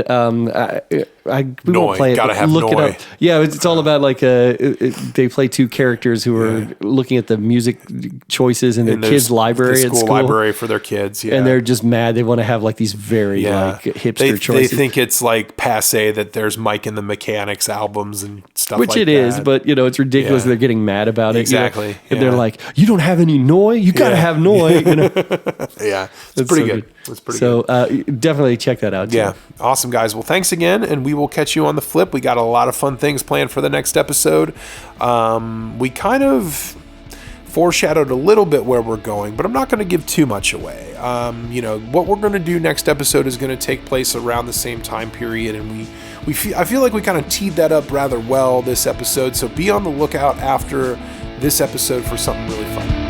we won't play it. Gotta have look Noi. it up. Yeah, it's all about like they play two characters who are looking at the music choices in their kids' library at school. Library for their kids. Yeah. And they're just mad. They want to have like these very like hipster choices. They think it's like passe that there's Mike and the Mechanics albums and stuff Which it is, but it's ridiculous. They're getting mad about it. Exactly. And they're like, you don't have any Noi? You got to have Noi. Yeah. It's pretty good. It's pretty good. So definitely check that out. Yeah. Awesome, guys. Well, thanks again. And we will catch you on the flip. We got a lot of fun things planned for the next episode. We kind of foreshadowed a little bit where we're going, but I'm not going to give too much away. What we're going to do next episode is going to take place around the same time period, and I feel like we kind of teed that up rather well this episode. So be on the lookout after this episode for something really fun.